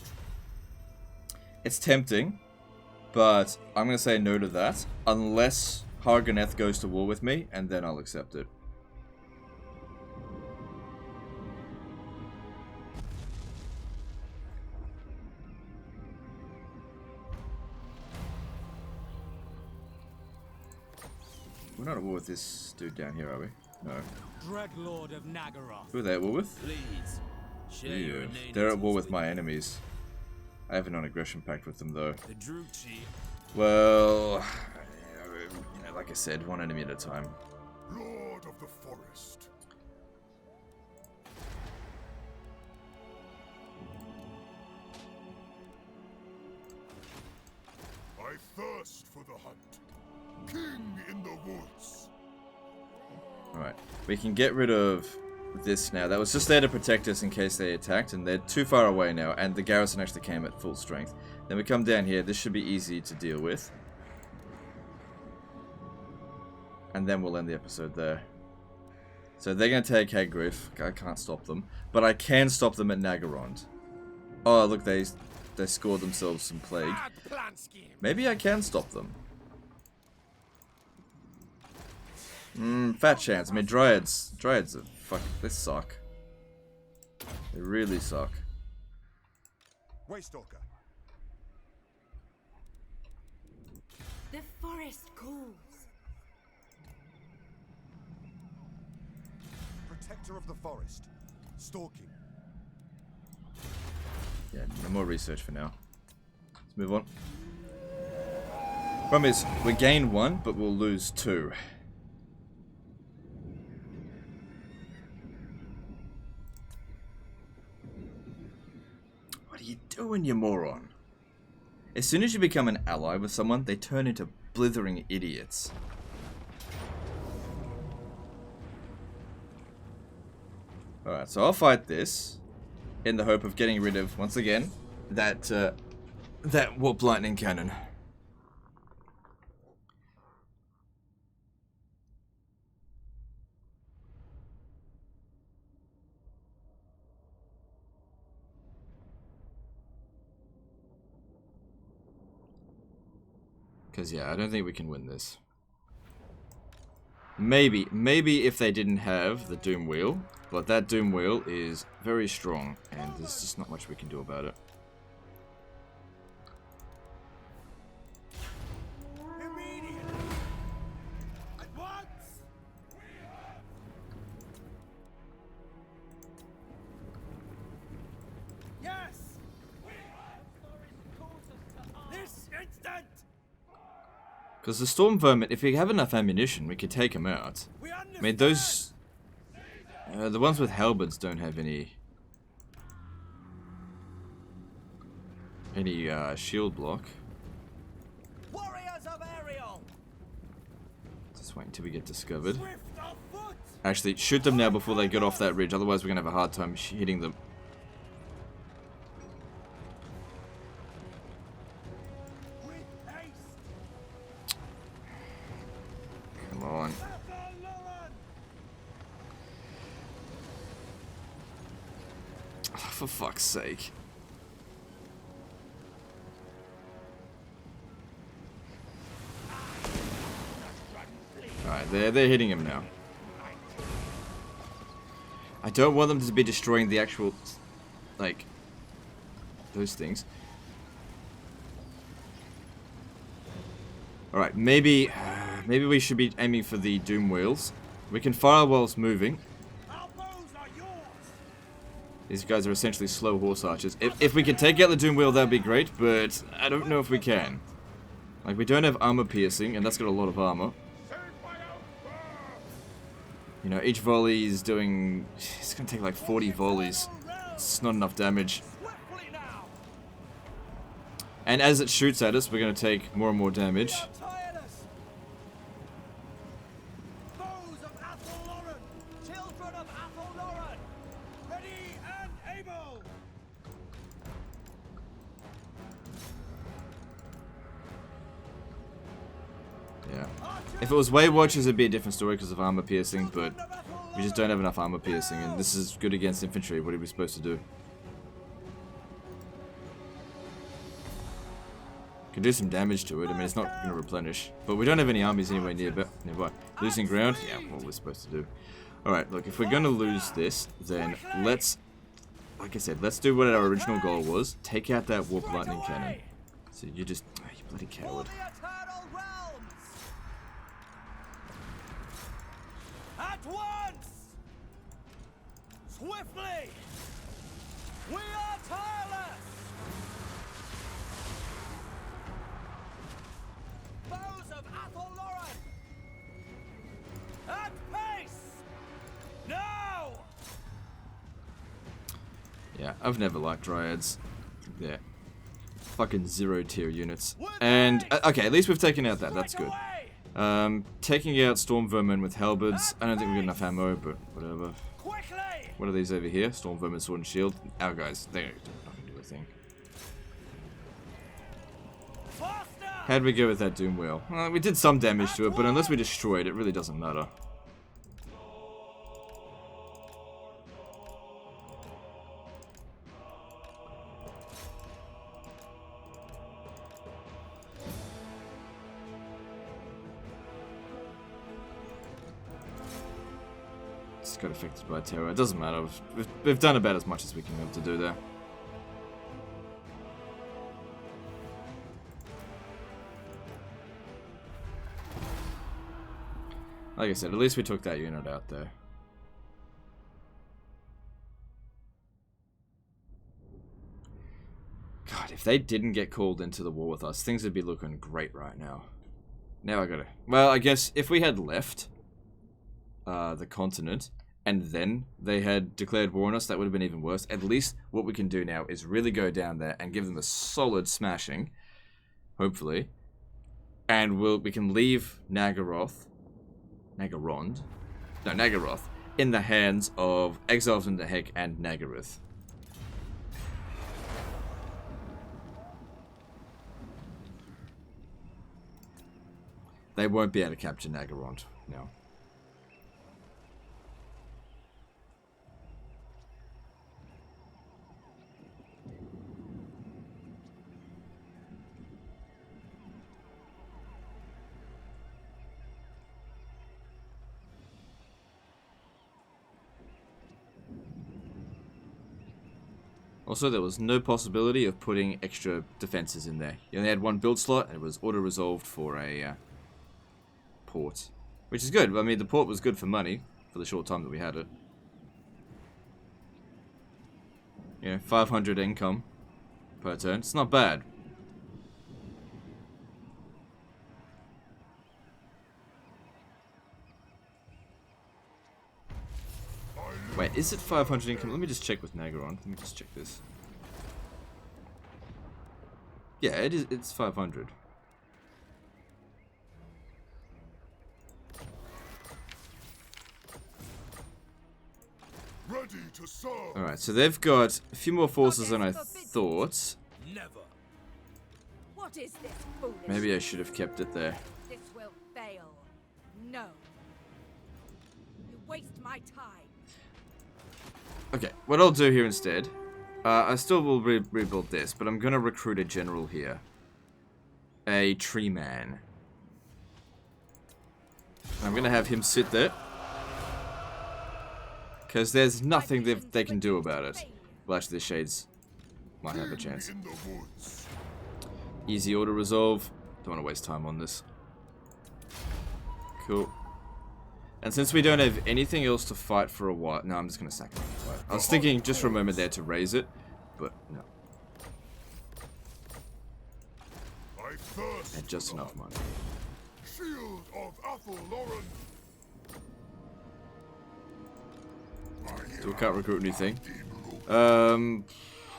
It's tempting, but I'm going to say no to that, unless Hargoneth goes to war with me, and then I'll accept it. We're not at war with this dude down here, are we? No. Dreadlord of Naggaroth. Who are they at war with? Please, share your They're at war with my enemies. I have a non-aggression pact with them, though. The Druchii. Well, you know, like I said, one enemy at a time. Lord of the Forest. I thirst for the hunt. King in the woods. Alright, we can get rid of this now. That was just there to protect us in case they attacked, and they're too far away now, and the garrison actually came at full strength. Then we come down here. This should be easy to deal with. And then we'll end the episode there. So they're going to take Hagriff. I can't stop them. But I can stop them at Naggaroth. Oh, look, they scored themselves some plague. Maybe I can stop them. Fat chance. I mean, Dryads are fuck. They suck. They really suck. Waystalker. The forest calls. Protector of the forest. Stalking. Yeah, no more research for now. Let's move on. Problem is, we gain 1, but we'll lose 2. What are you doing, you moron? As soon as you become an ally with someone, they turn into blithering idiots. Alright, so I'll fight this in the hope of getting rid of, once again, that warp lightning cannon. Because, yeah, I don't think we can win this. Maybe if they didn't have the Doom Wheel, but that Doom Wheel is very strong, and there's just not much we can do about it. Because the Storm Vermin, if we have enough ammunition, we could take them out. I mean, those... the ones with halberds don't have any shield block. Warriors of Ariel. Just wait until we get discovered. Actually, shoot them now before they get off that ridge, otherwise we're going to have a hard time hitting them. Come on. Oh, for fuck's sake. Alright, they're hitting him now. I don't want them to be destroying the actual, like, those things. Alright, maybe we should be aiming for the Doom Wheels. We can fire while it's moving. These guys are essentially slow horse archers. If we can take out the Doom Wheel, that'd be great, but I don't know if we can. Like, we don't have armor piercing, and that's got a lot of armor. You know, each volley is doing... It's going to take like 40 volleys. It's not enough damage. And as it shoots at us, we're going to take more and more damage. Yeah. If it was Way Watchers, it'd be a different story because of armor piercing, but we just don't have enough armor piercing, and this is good against infantry. What are we supposed to do? Can do some damage to it. I mean, it's not going to replenish. But we don't have any armies anywhere nearby. Losing ground? Yeah, what we're supposed to do. Alright, look, if we're going to lose this, then let's, like I said, let's do what our original goal was. Take out that warp lightning cannon. So you just, oh, you bloody coward. At once! Swiftly! We are tireless! Foes of Athel Loren! At pace! Now! Yeah, I've never liked Dryads. Yeah. Fucking 0 tier units. And, okay, at least we've taken out that. That's good. Taking out Storm Vermin with halberds. I don't think we've got enough ammo, but whatever. What are these over here? Storm Vermin, Sword and Shield. Our guys, they're not gonna do a thing. How'd we go with that Doom Wheel? We did some damage to it, but unless we destroy it, it really doesn't matter. Got affected by terror. It doesn't matter. We've done about as much as we can have to do there. Like I said, at least we took that unit out there. God, if they didn't get called into the war with us, things would be looking great right now. Now I gotta... Well, I guess if we had left the continent, and then they had declared war on us, that would have been even worse. At least what we can do now is really go down there and give them a solid smashing, hopefully. And we can leave Naggaroth, in the hands of Exiles in the Heck and Naggaroth. They won't be able to capture Naggaroth now. Also, there was no possibility of putting extra defenses in there. You only had one build slot, and it was auto-resolved for a port. Which is good. I mean, the port was good for money, for the short time that we had it. You know, 500 income per turn. It's not bad. Wait, is it 500 income? Let me just check with Naggaroth. Let me just check this. Yeah, it is. It's 500. Ready to serve. All right, so they've got a few more forces than I thought. Never. What is this foolishness? Maybe I should have kept it there. This will fail. No. You waste my time. Okay, what I'll do here instead, I still will rebuild this, but I'm going to recruit a general here. A tree man. I'm going to have him sit there. Because there's nothing they can do about it. Well, actually, the Shades might have a chance. Easy auto resolve. Don't want to waste time on this. Cool. And since we don't have anything else to fight for a while... No, I'm just going to sack it. I was thinking just for a moment there to raise it, but no. Had just enough money. Shield of Athel Loren. so we can't recruit anything.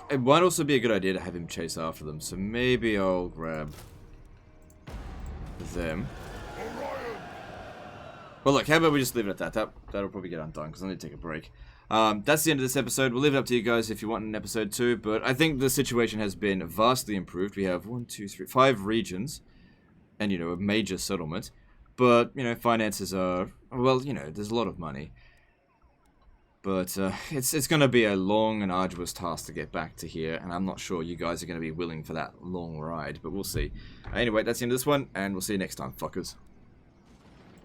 It might also be a good idea to have him chase after them, so maybe I'll grab them. Well, look, how about we just leave it at that? That'll probably get undone, because I need to take a break. That's the end of this episode. We'll leave it up to you guys if you want an episode 2, but I think the situation has been vastly improved. We have 5 regions, and, you know, a major settlement. But, you know, finances are, well, you know, there's a lot of money. But it's going to be a long and arduous task to get back to here, and I'm not sure you guys are going to be willing for that long ride, but we'll see. Anyway, that's the end of this one, and we'll see you next time, fuckers.